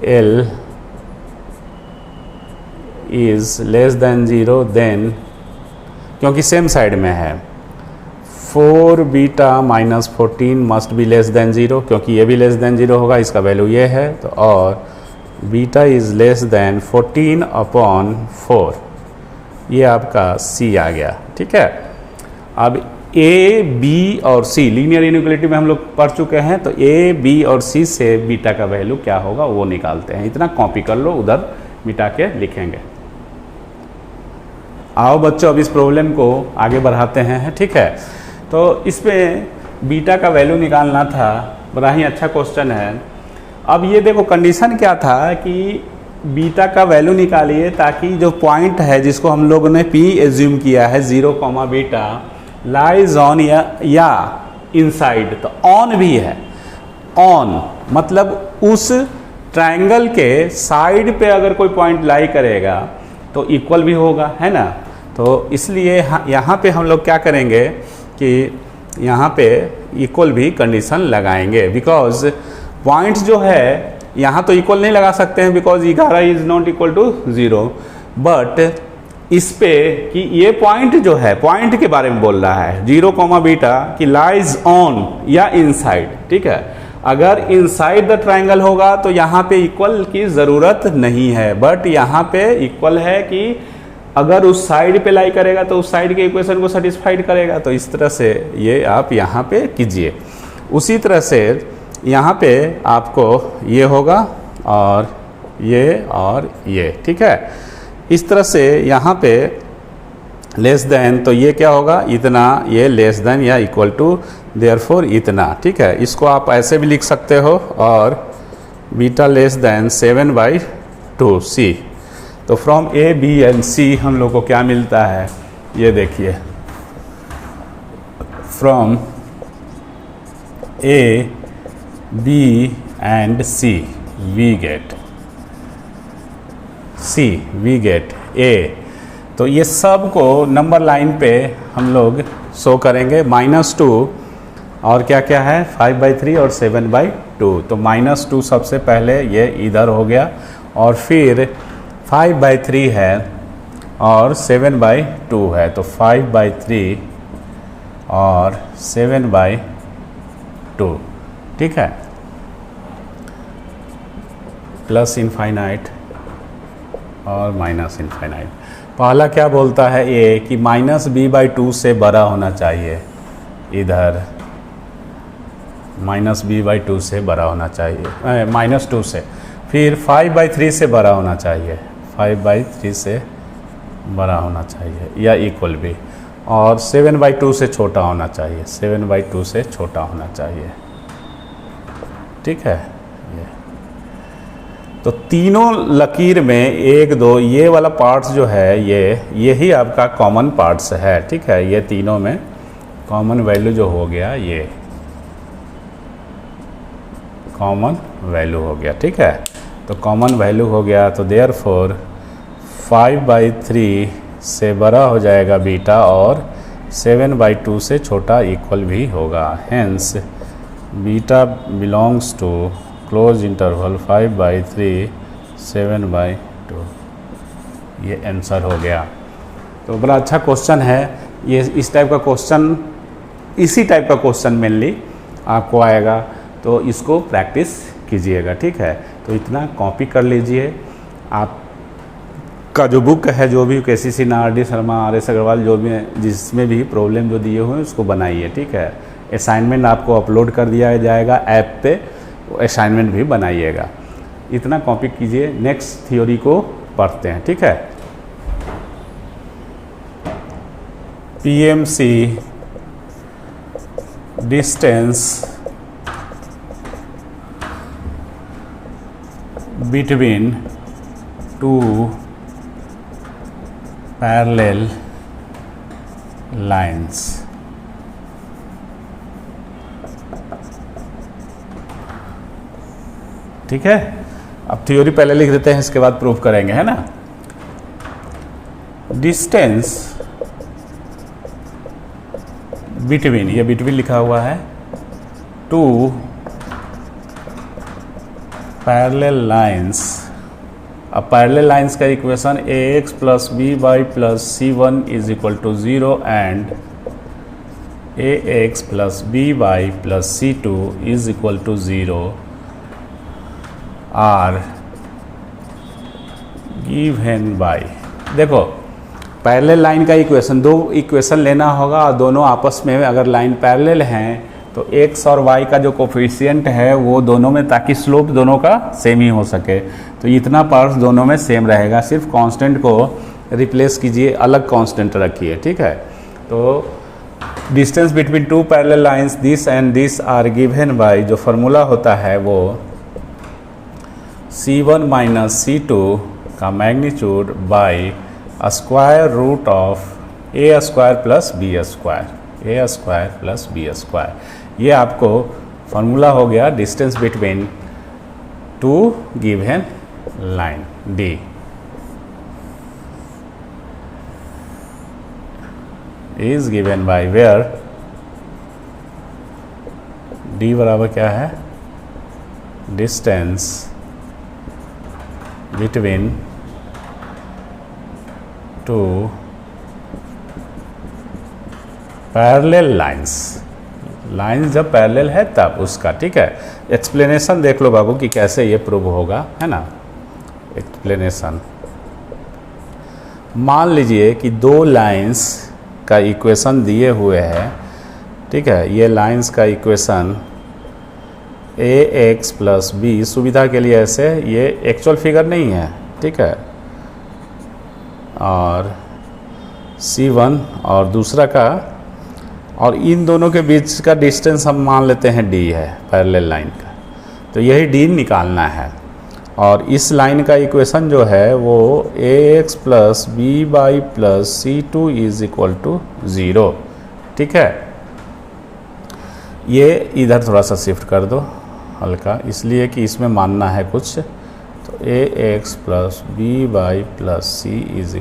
L is less than 0, then क्योंकि सेम साइड में है 4 beta -14 must be less than 0, क्योंकि ये भी लेस देन 0 होगा, इसका वैल्यू ये है, तो और बीटा इज लेस देन 14/4, ये आपका C आ गया। ठीक है, अब A, B और C लीनियर इनइक्वालिटी में हम लोग पढ़ चुके हैं, तो A, B और C से बीटा का वैल्यू क्या होगा वो निकालते हैं। इतना कॉपी कर लो, उधर मिटा के लिखेंगे। आओ बच्चों अब इस प्रॉब्लम को आगे बढ़ाते हैं। ठीक है, तो इसमें बीटा का वैल्यू निकालना था, बड़ा ही अच्छा क्वेश्चन है। अब ये देखो कंडीशन क्या था कि बीटा का वैल्यू निकालिए ताकि जो पॉइंट है जिसको हम लोगों ने P एज्यूम किया है 0, बीटा लाइज ऑन या इनसाइड, तो ऑन भी है, ऑन मतलब उस ट्रायंगल के साइड पे अगर कोई पॉइंट लाई करेगा तो इक्वल भी होगा, है ना। तो इसलिए यहाँ पे हम लोग क्या करेंगे कि यहाँ पे इक्वल भी कंडीशन लगाएंगे, बिकॉज पॉइंट जो है यहाँ तो इक्वल नहीं लगा सकते हैं because 11 is not equal to 0, but इस पे कि ये पॉइंट जो है, पॉइंट के बारे में बोल रहा है 0, बीटा कि लाइज ऑन या इनसाइड। ठीक है, अगर इनसाइड द ट्रायंगल होगा तो यहाँ पे इक्वल की ज़रूरत नहीं है, बट यहाँ पे इक्वल है कि अगर उस साइड पे लाई करेगा तो उस साइड के इक्वेशन को सेटिस्फाइड करेगा। तो इस तरह से ये आप यहाँ पे कीजिए। उसी तरह से यहाँ पे आपको ये होगा और ये। ठीक है, इस तरह से यहाँ पे लेस देन, तो ये क्या होगा इतना, ये लेस देन या इक्वल टू देयरफॉर इतना। ठीक है, इसको आप ऐसे भी लिख सकते हो, और बीटा लेस देन 7/2 C। तो from A, B and C हम लोग को क्या मिलता है ये देखिए, from A, B and C we get A। तो ये सब को नंबर लाइन पे हम लोग शो करेंगे, -2 और क्या क्या है 5/3 और 7/2। तो -2 सबसे पहले ये इधर हो गया, और फिर 5/3 है और 7/2 है, तो 5/3 और 7/2, ठीक है, प्लस इनफाइनाइट और माइनस इनफाइनाइट। पहला क्या बोलता है ये कि -b/2 से बड़ा होना चाहिए, इधर -b/2 से बड़ा होना चाहिए, -2 से, फिर 5/3 से बड़ा होना चाहिए, 5/3 से बड़ा होना चाहिए या इक्वल भी, और 7/2 से छोटा होना चाहिए, 7/2 से छोटा होना चाहिए, ठीक है। ये तो तीनों लकीर में 1 2 ये वाला पार्ट्स जो है यही आपका कॉमन पार्ट्स है, ठीक है। ये तीनों में कॉमन वैल्यू जो हो गया, ये कॉमन वैल्यू हो गया, ठीक है। तो कॉमन वैल्यू हो गया, तो देयरफॉर 5/3 से बड़ा हो जाएगा बीटा और 7/2 से छोटा इक्वल भी होगा। Hence beta belongs to close interval 5/3 7/2। ये आंसर हो गया। तो बड़ा अच्छा क्वेश्चन है ये। इस टाइप का क्वेश्चन, इसी टाइप का क्वेश्चन मेनली आपको आएगा, तो इसको प्रैक्टिस कीजिएगा, ठीक है। तो इतना कॉपी कर लीजिए। आपका जो बुक है, जो भी KCC RD Sharma RS Agarwal जो भी जिसमें भी प्रॉब्लम जो दिए हुए हैं उसको बनाइए, ठीक है। असाइनमेंट आपको अपलोड कर दिया जाएगा ऐप पे, असाइनमेंट भी बनाइएगा। इतना कॉपी कीजिए। नेक्स्ट थ्योरी को पढ़ते हैं, ठीक है। PMC distance between two parallel lines। ठीक है, अब थ्योरी पहले लिख देते हैं, इसके बाद प्रूफ करेंगे, है ना। डिस्टेंस बिटवीन, ये बिटवीन लिखा हुआ है, टू पैरेलल लाइंस। अब पैरेलल लाइंस का equation ax + by + c1 = 0 and ax + by + c2 = 0 are given by. देखो पैरेलल लाइन का इक्वेशन, दो इक्वेशन लेना होगा और दोनों आपस में अगर लाइन पैरेलल हैं तो x और y का जो कोफिशिएंट है वो दोनों में, ताकि स्लोप दोनों का सेम ही हो सके, तो इतना पार्ट्स दोनों में सेम रहेगा। सिर्फ कांस्टेंट को रिप्लेस कीजिए, अलग कांस्टेंट रखिए, ठीक है। तो distance between two parallel lines this and this are given by, जो फार्मूला होता है वो c1 - c2 का magnitude by square root of a² + b², ये आपको फार्मूला हो गया distance between two given line D। Is given by where D बराबर क्या है, distance between two parallel lines. Lines जब पैरेलल है तब उसका, ठीक है। एक्सप्लेनेशन देख लो बाबू कि कैसे ये प्रूव होगा, है ना। एक्सप्लेनेशन, मान लीजिए कि दो लाइंस का इक्वेशन दिए हुए हैं, ठीक है। ये लाइंस का इक्वेशन ax + b, सुविधा के लिए ऐसे, ये एक्चुअल फिगर नहीं है, ठीक है, और c1 और दूसरा का, और इन दोनों के बीच का डिस्टेंस हम मान लेते हैं d है पैरेलल लाइन का, तो यही d निकालना है। और इस लाइन का इक्वेशन जो है वो ax + by + c2 = 0, ठीक है। ये इधर थोड़ा सा शिफ्ट कर दो हल्का, इसलिए कि इसमें मानना है कुछ, तो ax + by + c =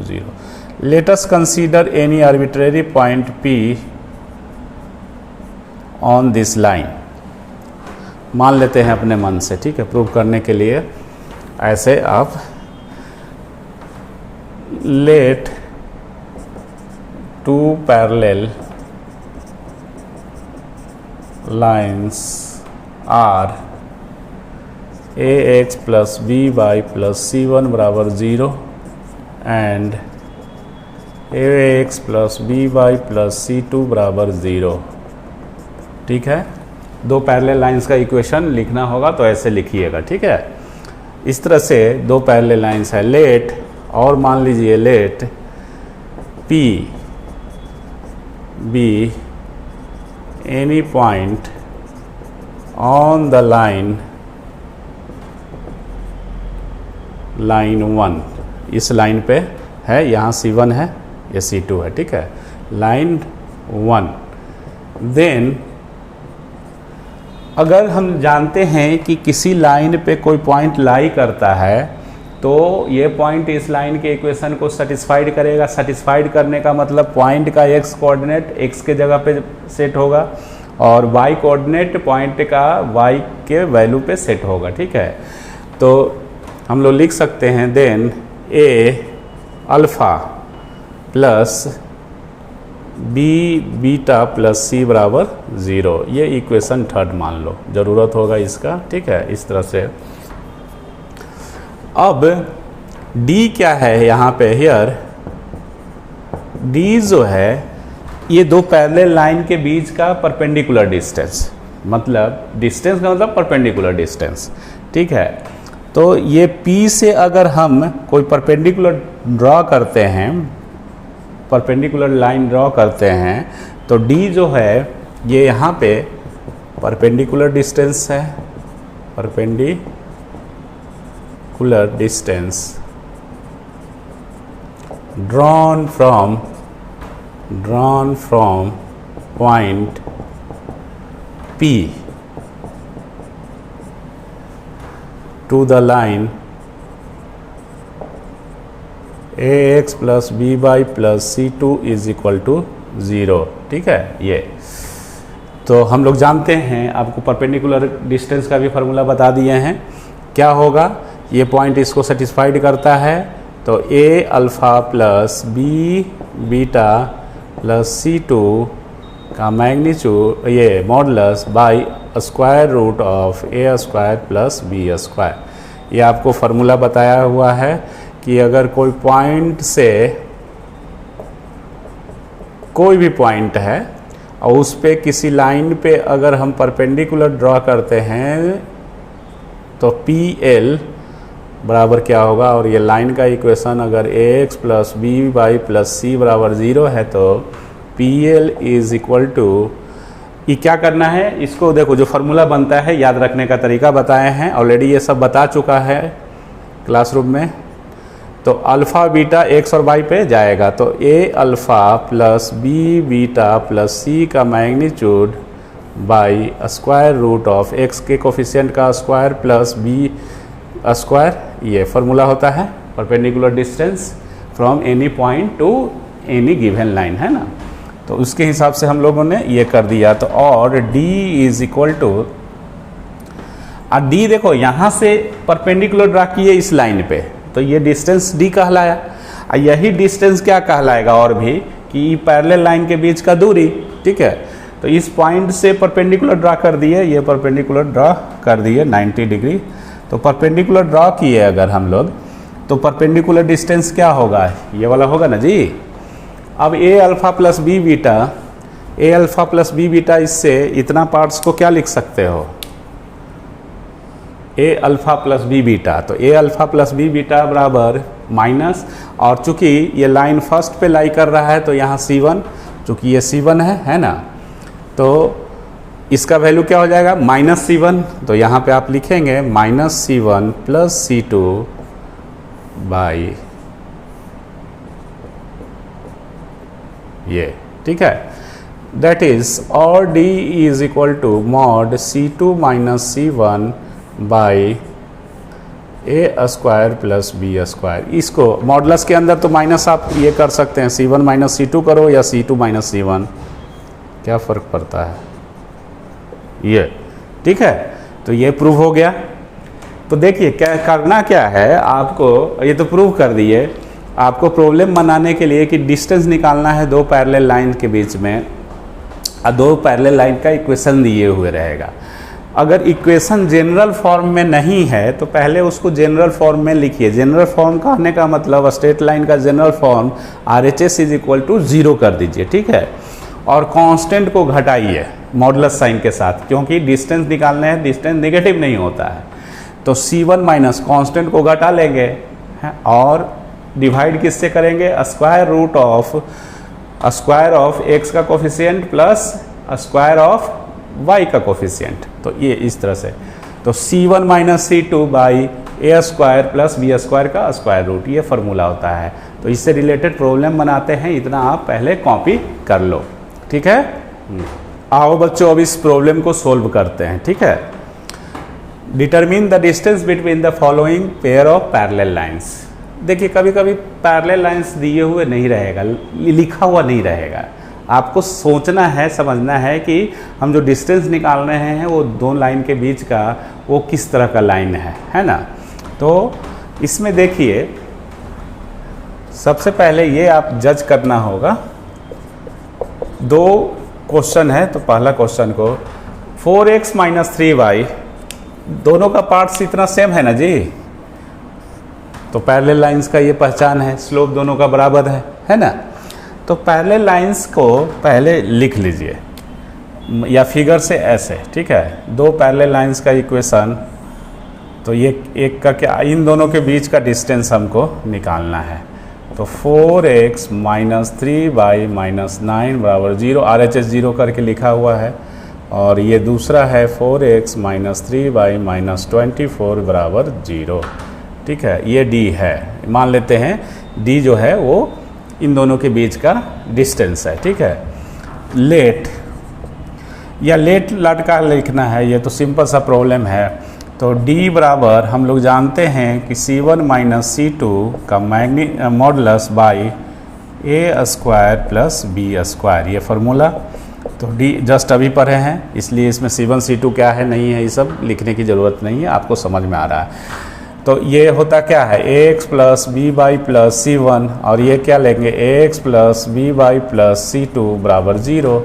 0। Late us consider any arbitrary point P on this line. मान लेते हैं अपने मन से, ठीक है, प्रूव करने के लिए। ऐसे आप let two parallel lines are ax plus by plus c1 बराबर 0 and ax plus by plus c2 बराबर 0। ठीक है, दो पैरेलल लाइंस का इक्वेशन लिखना होगा तो ऐसे लिखिएगा। ठीक है, इस तरह से दो पैरेलल लाइंस है। लेट, और मान लीजिए late p be any point on the line 1, इस लाइन पे है, यहाँ C1 है, ये C2 है। ठीक है, लाइन 1। देन अगर हम जानते हैं कि किसी लाइन पे कोई पॉइंट लाई करता है तो ये पॉइंट इस लाइन के इक्वेशन को सेटिस्फाइड करेगा। सेटिस्फाइड करने का मतलब पॉइंट का x कोऑर्डिनेट x के जगह पे सेट होगा और y कोऑर्डिनेट पॉइंट का y के वैल्यू पे सेट होगा। ठीक है, तो हम लोग लिख सकते हैं then a alpha plus b beta plus c बराबर 0। ये इक्वेशन थर्ड मान लो, ज़रूरत होगा इसका। ठीक है, इस तरह से। अब d क्या है यहाँ पे, हियर d जो है ये दो पैरेलल लाइन के बीच का परपेंडिकुलर डिस्टेंस, मतलब डिस्टेंस का मतलब परपेंडिकुलर डिस्टेंस। ठीक है, तो ये P से अगर हम कोई परपेंडिकुलर ड्रॉ करते हैं, परपेंडिकुलर लाइन ड्रॉ करते हैं तो D जो है ये यहाँ पे परपेंडिकुलर डिस्टेंस है, perpendicular distance drawn from point P to the line ax plus b by plus c2 is equal to 0। ठीक है, ये तो हम लोग जानते हैं, आपको परपेंडिकुलर डिस्टेंस का भी फार्मूला बता दिए हैं। क्या होगा, ये पॉइंट इसको सेटिस्फाइड करता है तो a alpha plus b beta plus c2 का मैग्नीट्यूड ये modulus by square root of a square plus b square. ये आपको फार्मूला बताया हुआ है कि अगर कोई पॉइंट से कोई भी पॉइंट है और उस पे किसी लाइन पे अगर हम परपेंडिकुलर ड्रॉ करते हैं तो PL बराबर क्या होगा, और ये लाइन का इक्वेशन अगर ax plus b by plus c बराबर 0 है तो PL इज इक्वल टू, ये क्या करना है, इसको देखो जो फार्मूला बनता है याद रखने का तरीका बताए हैं, ऑलरेडी ये सब बता चुका है क्लासरूम में। तो अल्फ़ा बीटा x और y पे जाएगा तो a alpha plus b beta plus c का magnitude by square root of x के कोफिशिएंट का स्क्वायर प्लस b स्क्वायर। ये फार्मूला होता है perpendicular distance from any point to any given line, है ना। तो उसके हिसाब से हम लोगों ने ये कर दिया। तो और d is equal to, d देखो यहाँ से परपेंडिकुलर ड्रा किए इस लाइन पे तो ये डिस्टेंस d कहलाया, और यही डिस्टेंस क्या कहलाएगा और भी कि पैरेलल लाइन के बीच का दूरी। ठीक है, तो इस पॉइंट से परपेंडिकुलर ड्रा कर दिए, ये परपेंडिकुलर ड्रा कर दिए 90 डिग्री। तो परपेंडिकुलर ड्रा किए अगर हम लोग तो परपेंडिकुलर डिस्टेंस क्या होगा, ये वाला होगा ना जी। अब a alpha plus b beta, a alpha plus b beta, इससे इतना पार्ट्स को क्या लिख सकते हो, a alpha plus b beta. तो a alpha plus b beta बराबर माइनस, और चूंकि ये लाइन फर्स्ट पे लाई कर रहा है तो यहाँ C1, चूंकि ये C1 है ना, तो इसका वैल्यू क्या हो जाएगा -C1। तो यहाँ पे आप लिखेंगे -C1 प्लस C2 बाई ये। ठीक है, दैट इज और d is equal to mod C2 minus C1 by a square plus b square. इसको मॉडुलस के अंदर तो माइनस आप ये कर सकते हैं, C1 माइनस C2 करो या C2 माइनस C1, क्या फ़र्क पड़ता है ये। ठीक है, तो ये प्रूव हो गया। तो देखिए क्या करना क्या है आपको, ये तो प्रूव कर दिए। आपको प्रॉब्लम बनाने के लिए कि डिस्टेंस निकालना है दो पैरेलल लाइन के बीच में, दो पैरेलल लाइन का इक्वेशन दिए हुए रहेगा। अगर इक्वेशन जनरल फॉर्म में नहीं है तो पहले उसको जनरल फॉर्म में लिखिए। जनरल फॉर्म कहने का मतलब स्ट्रेट लाइन का general form RHS is equal to 0 कर दीजिए, ठीक है। और कांस्टेंट को घटाइए मॉडुलस साइन के साथ, क्योंकि डिस्टेंस निकालने हैं, डिस्टेंस नेगेटिव नहीं होता है। तो C1 माइनस कांस्टेंट को घटा लेंगे और डिवाइड किससे करेंगे, स्क्वायर ऑफ x का coefficient plus square of y का कोफिशिएंट। तो ये इस तरह से, तो C1 minus C2 by A square plus B square का स्क्वायर रूट, ये फार्मूला होता है। तो इससे रिलेटेड प्रॉब्लम बनाते हैं, इतना आप पहले कॉपी कर लो, ठीक है। आओ बच्चों अब इस प्रॉब्लम को सोल्व करते हैं, ठीक है। Determine the distance between the following pair of parallel lines. देखिए कभी कभी पैरेलल लाइंस दिए हुए नहीं रहेगा, लिखा हुआ नहीं रहेगा, आपको सोचना है, समझना है कि हम जो डिस्टेंस निकाल रहे हैं वो दो लाइन के बीच का वो किस तरह का लाइन है ना। तो इसमें देखिए सबसे पहले ये आप जज करना होगा। दो क्वेश्चन है, तो पहला क्वेश्चन को 4x माइनस 3y, दोनों का पार्ट्स इतना सेम है ना जी, तो पैरेलल लाइंस का ये पहचान है, स्लोप दोनों का बराबर है ना। तो पैरेलल लाइंस को पहले लिख लीजिए या फिगर से ऐसे, ठीक है। दो पैरेलल लाइंस का इक्वेशन, तो ये एक का क्या, इन दोनों के बीच का डिस्टेंस हमको निकालना है। तो 4x माइनस 3y माइनस 9 बराबर 0, RHS 0 करके लिखा हुआ है। और ये दूसरा है 4x माइनस 3y माइनस 24 बराबर 0, ठीक है। ये D है, मान लेते हैं D जो है वो इन दोनों के बीच का डिस्टेंस है, ठीक है। लेट या लेट लटका लिखना है, ये तो सिंपल सा प्रॉब्लम है। तो D बराबर हम लोग जानते हैं कि C1 माइनस C2 का modulus by A square plus B square, ये फार्मूला। तो D जस्ट अभी पढ़े हैं, इसलिए इसमें C1 C2 क्या है नहीं है ये सब लिखने की ज़रूरत नहीं है, आपको समझ में आ रहा है। तो ये होता क्या है, ax plus B by plus C1, और ये क्या लेंगे ax plus B by plus C2 बराबर 0।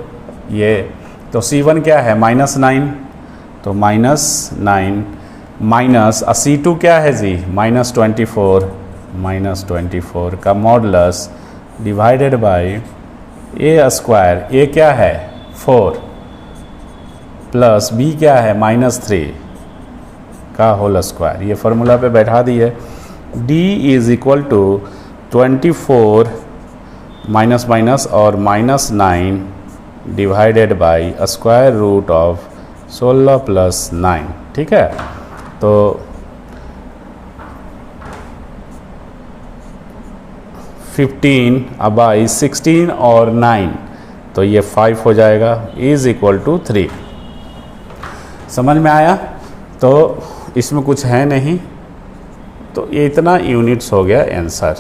ये तो C1 क्या है -9, तो -9 माइनस C2 क्या है जी, -24 का modulus divided by A square, A क्या है 4 प्लस बी क्या है -3 का होल स्क्वायर, ये फार्मूला पे बैठा दिए। D is equal to 24 minus minus और -9 divided by square root of 16 plus 9, ठीक है। तो 15 बाई 16 और 9, तो ये 5 हो जाएगा, इज इक्वल टू 3। समझ में आया। तो इसमें कुछ है नहीं, तो ये इतना यूनिट्स हो गया आंसर,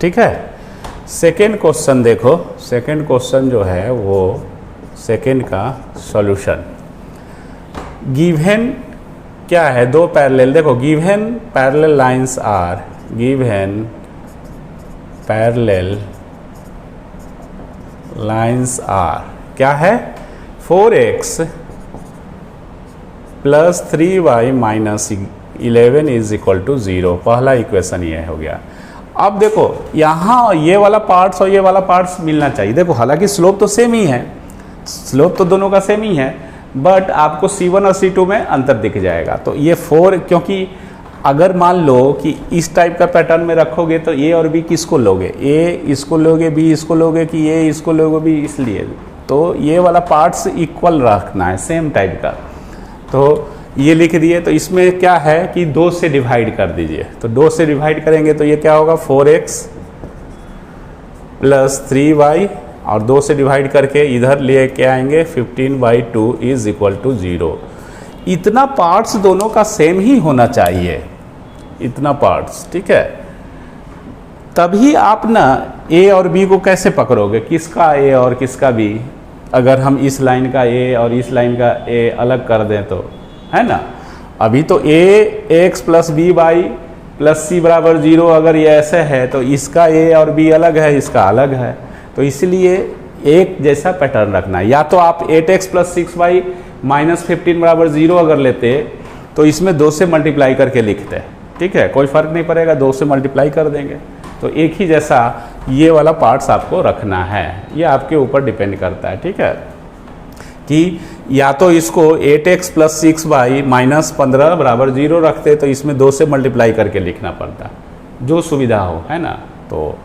ठीक है। सेकेंड क्वेश्चन देखो, सेकेंड क्वेश्चन जो है वो सेकेंड का सॉल्यूशन। गिवन क्या है, दो पैरेलल, देखो given parallel lines are, given parallel lines are क्या है, 4x plus 3y minus 11 is equal to 0, पहला इक्वेशन ये हो गया। अब देखो यहाँ ये वाला पार्ट्स और ये वाला पार्ट्स मिलना चाहिए। देखो हालांकि स्लोप तो सेम ही है, स्लोप तो दोनों का सेम ही है, बट आपको C1 और C2 में अंतर दिख जाएगा। तो ये 4, क्योंकि अगर मान लो कि इस टाइप का पैटर्न में रखोगे तो A और B किसको लोगे, A इसको लोगे, B इसको लोगे, कि A इसको लोगे, B इसलिए। तो ये वाला पार्ट्स इक्वल रखना है, सेम टाइप का। तो ये लिख दिए। तो इसमें क्या है कि 2 से डिवाइड कर दीजिए। तो 2 से डिवाइड करेंगे तो ये क्या होगा, 4x प्लस 3y, और 2 से डिवाइड करके इधर ले के आएंगे 15/2 इज इक्वल टू 0। इतना पार्ट्स दोनों का सेम ही होना चाहिए, इतना पार्ट्स, ठीक है। तभी आप ना A और B को कैसे पकड़ोगे, किसका A और किसका B। अगर हम इस लाइन का A और इस लाइन का A अलग कर दें तो, है ना। अभी तो ax plus B by plus C बराबर 0 अगर ये ऐसे है तो इसका A और B अलग है, इसका अलग है। तो इसलिए एक जैसा पैटर्न रखना है। या तो आप 8x प्लस 6y माइनस 15 बराबर 0 अगर लेते तो इसमें 2 से मल्टीप्लाई करके लिखते हैं, ठीक है, कोई फ़र्क नहीं पड़ेगा, 2 से मल्टीप्लाई कर देंगे। तो एक ही जैसा ये वाला पार्ट्स आपको रखना है, ये आपके ऊपर डिपेंड करता है, ठीक है, कि या तो इसको 8x प्लस 6y माइनस 15 बराबर 0 रखते तो इसमें 2 से मल्टीप्लाई करके लिखना पड़ता, जो सुविधा हो, है ना। तो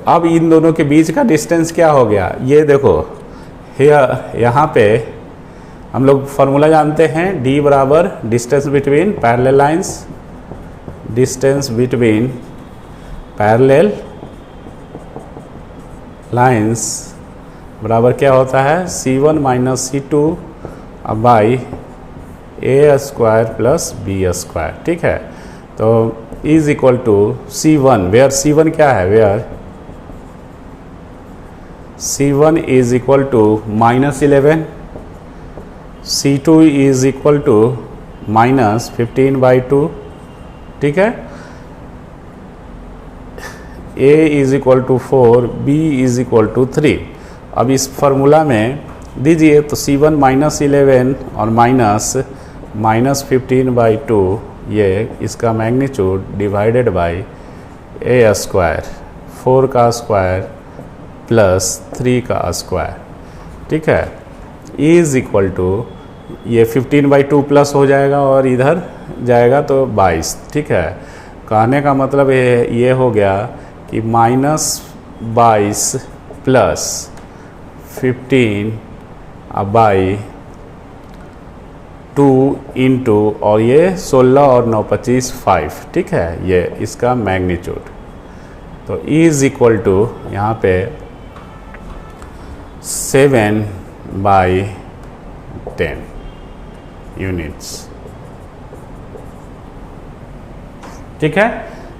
अब इन दोनों के बीच का डिस्टेंस क्या हो गया, ये देखो यहाँ पे हम लोग फार्मूला जानते हैं, d बराबर distance between parallel lines, distance between parallel lines बराबर क्या होता है, C1 minus C2 by a square plus b square, ठीक है। तो is equal to C1, where C1 क्या है, where C1 is equal to minus 11, C2 is equal to minus 15/2, ठीक है, A is equal to 4, B is equal to 3। अब इस formula में दीजिए तो C1 माइनस 11 और माइनस 15/2, ये इसका magnitude divided by a square, 4 का स्क्वायर प्लस 3 का स्क्वायर, ठीक है, इज इक्वल टू ये 15/2 प्लस हो जाएगा और इधर जाएगा तो 22, ठीक है। कहने का मतलब ये हो गया कि माइनस 22 प्लस 15/2 इंटू और ये 16 और 9 25 5, ठीक है, ये इसका मैग्नीट्यूड। तो इज इक्वल टू यहाँ पे 7/10 यूनिट्स, ठीक है।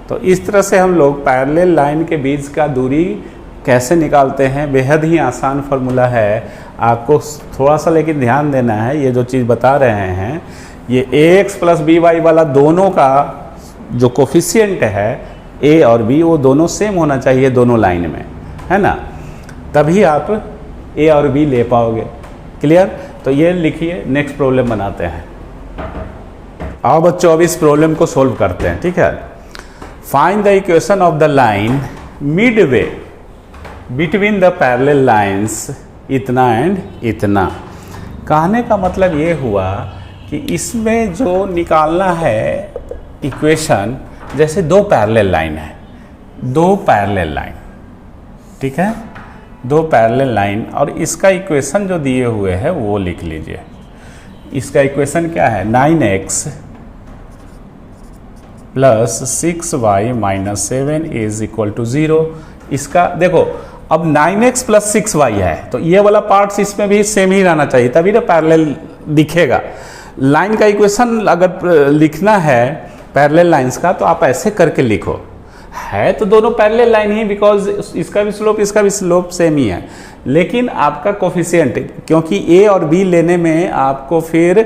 तो इस तरह से हम लोग पैरेलल लाइन के बीच का दूरी कैसे निकालते हैं, बेहद ही आसान फार्मूला है। आपको थोड़ा सा लेकिन ध्यान देना है, ये जो चीज़ बता रहे हैं ये ax प्लस by वाला दोनों का जो कोफिशिएंट है a और b, वो दोनों सेम होना चाहिए दोनों लाइन में, है ना, तभी आप a और b ले पाओगे। क्लियर। तो ये लिखिए, नेक्स्ट प्रॉब्लम बनाते हैं। आओ बच्चों अब इस प्रॉब्लम को सोल्व करते हैं, ठीक है। Find the equation of the line Midway between the parallel lines इतना एंड इतना। कहने का मतलब ये हुआ कि इसमें जो निकालना है इक्वेशन, जैसे दो पैरेलल लाइन है, दो पैरेलल लाइन, ठीक है, दो पैरेलल लाइन, और इसका इक्वेशन जो दिए हुए हैं वो लिख लीजिए। इसका इक्वेशन क्या है, 9x plus 6y minus 7 is equal to 0। इसका देखो, अब 9x प्लस 6y है तो ये वाला पार्ट्स इसमें भी सेम ही रहना चाहिए, तभी ना पैरेलल दिखेगा। लाइन का इक्वेशन अगर लिखना है पैरेलल लाइंस का तो आप ऐसे करके लिखो, है तो दोनों पैरेलल लाइन ही, बिकॉज इसका भी स्लोप सेम ही है, लेकिन आपका कोफिशिएंट, क्योंकि a और b लेने में आपको फिर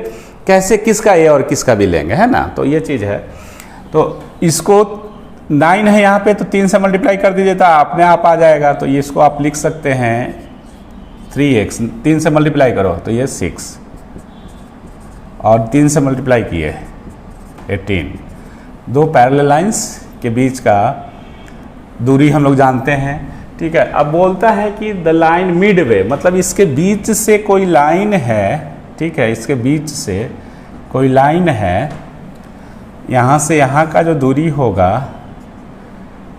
कैसे किसका a और किसका b लेंगे, है ना, तो ये चीज़ है। तो इसको 9 है यहाँ पे तो 3 से मल्टीप्लाई कर दीजिए तो अपने आप आ जाएगा। तो ये इसको आप लिख सकते हैं 3x, 3 से मल्टीप्लाई करो तो ये 6 और 3 से मल्टीप्लाई किए 18। दो पैरेलल लाइंस के बीच का दूरी हम लोग जानते हैं, ठीक है। अब बोलता है कि द लाइन मिडवे, मतलब इसके बीच से कोई लाइन है, ठीक है, इसके बीच से कोई लाइन है, यहाँ से यहाँ का जो दूरी होगा,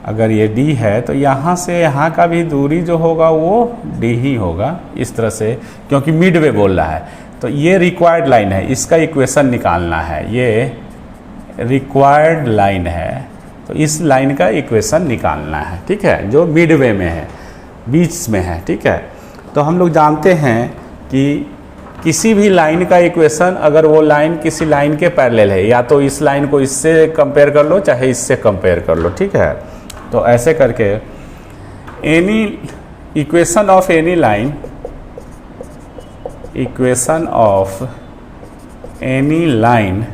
अगर ये d है तो यहाँ से यहाँ का भी दूरी जो होगा वो d ही होगा, इस तरह से, क्योंकि मिडवे बोल रहा है। तो ये रिक्वायर्ड लाइन है, इसका इक्वेशन निकालना है, ये रिक्वायर्ड लाइन है, तो इस लाइन का इक्वेशन निकालना है, ठीक है, जो मिडवे में है, बीच में है, ठीक है। तो हम लोग जानते हैं कि किसी भी लाइन का इक्वेशन, अगर वो लाइन किसी लाइन के पैरेलल है, या तो इस लाइन को इससे कंपेयर कर लो चाहे इससे कंपेयर कर लो, ठीक है। तो ऐसे करके any equation of any line, equation of any line,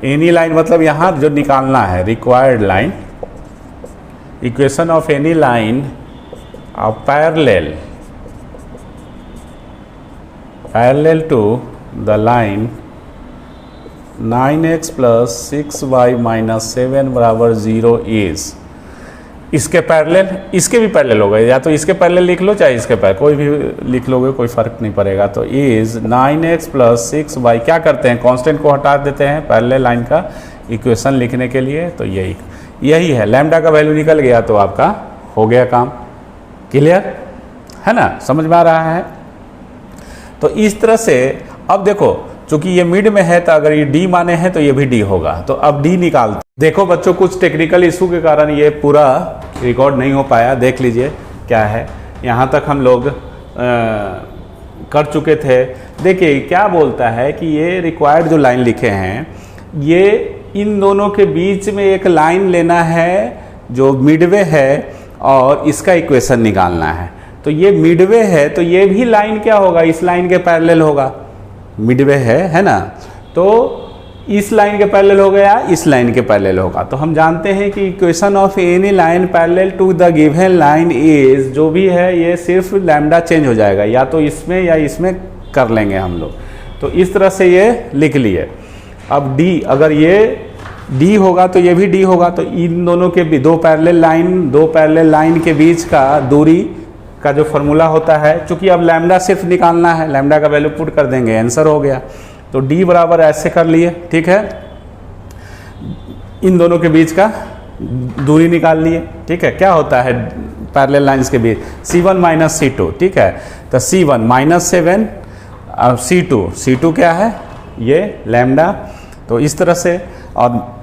any line मतलब यहाँ जो निकालना है required line, equation of any line parallel to the line 9x plus 6y minus 7 बराबर 0 is, इसके पैरेलल, इसके भी पैरेलल होगा, या तो इसके पैरेलल लिख लो चाहे इसके पैरेलल, कोई भी लिख लोगे कोई फ़र्क नहीं पड़ेगा। तो इज़ 9x प्लस 6y, क्या करते हैं कांस्टेंट को हटा देते हैं पैरेलल लाइन का इक्वेशन लिखने के लिए। तो यही है, लैम्डा का वैल्यू निकल गया तो आपका हो गया काम। क्लियर है ना, समझ में आ रहा है। तो इस तरह से अब देखो, चूंकि ये मिड में है तो अगर ये डी माने हैं तो ये भी डी होगा। तो अब डी निकालते, देखो बच्चों कुछ टेक्निकल इशू के कारण ये पूरा रिकॉर्ड नहीं हो पाया। देख लीजिए क्या है, यहाँ तक हम लोग कर चुके थे। देखिए क्या बोलता है कि ये रिक्वायर्ड जो लाइन लिखे हैं, ये इन दोनों के बीच में एक लाइन लेना है जो मिडवे है और इसका इक्वेशन निकालना है। तो ये मिडवे है तो ये भी लाइन क्या होगा, इस लाइन के पैरेलल होगा। मिडवे है ना, तो इस लाइन के पैरेलल हो गया, इस लाइन के पैरेलल होगा। तो हम जानते हैं कि equation of any line parallel to the given line is, जो भी है ये सिर्फ लैम्डा चेंज हो जाएगा, या तो इसमें या इसमें कर लेंगे हम लोग। तो इस तरह से ये लिख लिए। अब डी, अगर ये डी होगा तो ये भी डी होगा। तो इन दोनों के भी दो पैरेलल लाइन के बीच का दूरी का जो फॉर्मूला होता है, चूंकि अब लैम्डा सिर्फ निकालना है, लैम्डा का वैल्यू पुट कर देंगे, आंसर हो गया। तो d बराबर ऐसे कर लिए, ठीक है, इन दोनों के बीच का दूरी निकाल लिए, ठीक है। क्या होता है पैरेलल लाइंस के बीच, C1 माइनस C2, ठीक है। तो C1 माइनस 7, अब C2 क्या है, ये लैम्डा। तो इस तरह से, और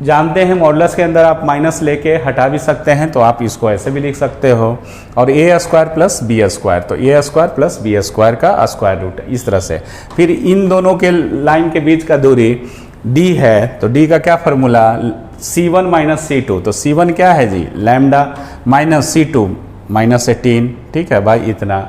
जानते हैं मॉडुलस के अंदर आप माइनस लेके हटा भी सकते हैं, तो आप इसको ऐसे भी लिख सकते हो। और a square plus B square, तो a square plus B square का स्क्वायर रूट, इस तरह से। फिर इन दोनों के लाइन के बीच का दूरी d है, तो d का क्या फार्मूला, C1 माइनस C2। तो C1 क्या है जी, लैम्डा, माइनस C2 माइनस 18, ठीक है भाई, इतना।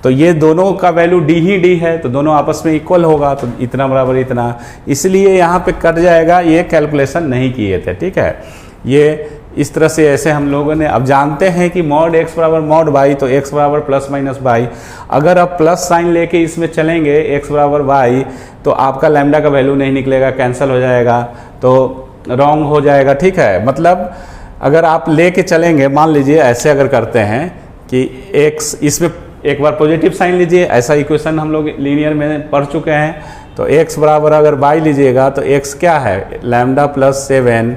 तो ये दोनों का वैल्यू डी ही डी है, तो दोनों आपस में इक्वल होगा, तो इतना बराबर इतना, इसलिए यहाँ पे कट जाएगा। ये कैलकुलेशन नहीं किए थे, ठीक है। ये इस तरह से ऐसे हम लोगों ने, अब जानते हैं कि मॉड x बराबर मॉड y, तो x बराबर प्लस माइनस y। अगर आप प्लस साइन लेके इसमें चलेंगे x बराबर y, तो आपका लैम्डा का वैल्यू नहीं निकलेगा, कैंसिल हो जाएगा, तो रॉन्ग हो जाएगा, ठीक है। मतलब अगर आप लेके चलेंगे, मान लीजिए ऐसे अगर करते हैं कि x, इसमें एक बार पॉजिटिव साइन लीजिए, ऐसा इक्वेशन हम लोग लीनियर में पढ़ चुके हैं। तो x बराबर अगर y लीजिएगा तो x क्या है, lambda plus 7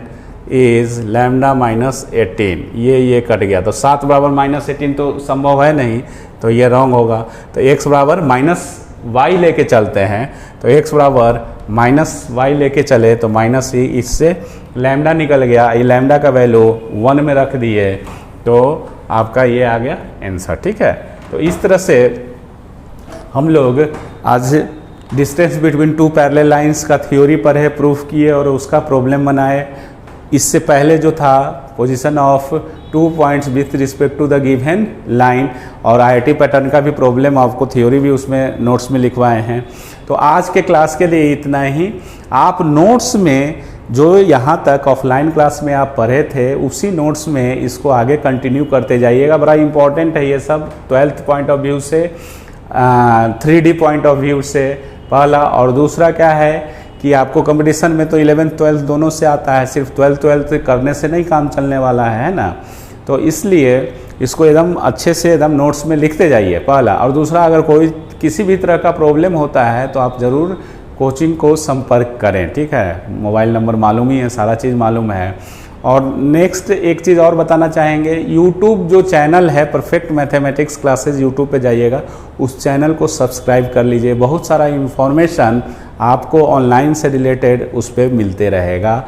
is lambda minus 18, ये कट गया। तो 7 बराबर माइनस 18 तो संभव है नहीं, तो ये रॉन्ग होगा। तो x बराबर माइनस y लेके चलते हैं, तो x बराबर माइनस y लेके चले तो माइनस ही, इससे लैम्डा निकल गया, ये लैम्डा का वैल्यू 1 में रख दिए, तो आपका ये आ गया आंसर, ठीक है। तो इस तरह से हम लोग आज distance between two parallel lines का थ्योरी पर है, प्रूफ किए और उसका प्रॉब्लम बनाए। इससे पहले जो था position of 2 points with respect to the given line, और आईआईटी पैटर्न का भी प्रॉब्लम आपको थ्योरी भी उसमें नोट्स में लिखवाए हैं। तो आज के क्लास के लिए इतना ही। आप नोट्स में जो यहाँ तक ऑफलाइन क्लास में आप पढ़े थे, उसी नोट्स में इसको आगे कंटिन्यू करते जाइएगा। बड़ा इंपॉर्टेंट है ये सब, 12th पॉइंट ऑफ व्यू से, 3D पॉइंट ऑफ व्यू से पहला, और दूसरा क्या है कि आपको कंपटीशन में तो 11th 12th दोनों से आता है, सिर्फ 12th करने से नहीं काम चलने वाला है ना। तो इसलिए इसको एकदम अच्छे से एकदम नोट्स में लिखते जाइए, पहला। और दूसरा, अगर कोई किसी भी तरह का प्रॉब्लम होता है तो आप ज़रूर कोचिंग को संपर्क करें, ठीक है। मोबाइल नंबर मालूम ही है, सारा चीज़ मालूम है। और नेक्स्ट एक चीज़ और बताना चाहेंगे, यूट्यूब जो चैनल है परफेक्ट मैथमेटिक्स क्लासेस, यूट्यूब पे जाइएगा, उस चैनल को सब्सक्राइब कर लीजिए। बहुत सारा इन्फॉर्मेशन आपको ऑनलाइन से रिलेटेड उस पर मिलते रहेगा।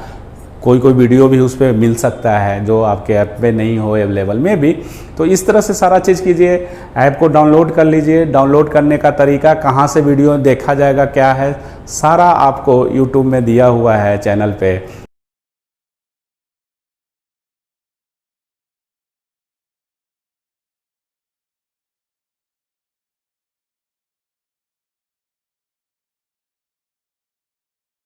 कोई वीडियो भी उस पर मिल सकता है जो आपके ऐप पे नहीं हो अवेलेबल में भी। तो इस तरह से सारा चीज़ कीजिए, ऐप को डाउनलोड कर लीजिए। डाउनलोड करने का तरीका, कहाँ से वीडियो देखा जाएगा, क्या है, सारा आपको यूट्यूब में दिया हुआ है चैनल पे।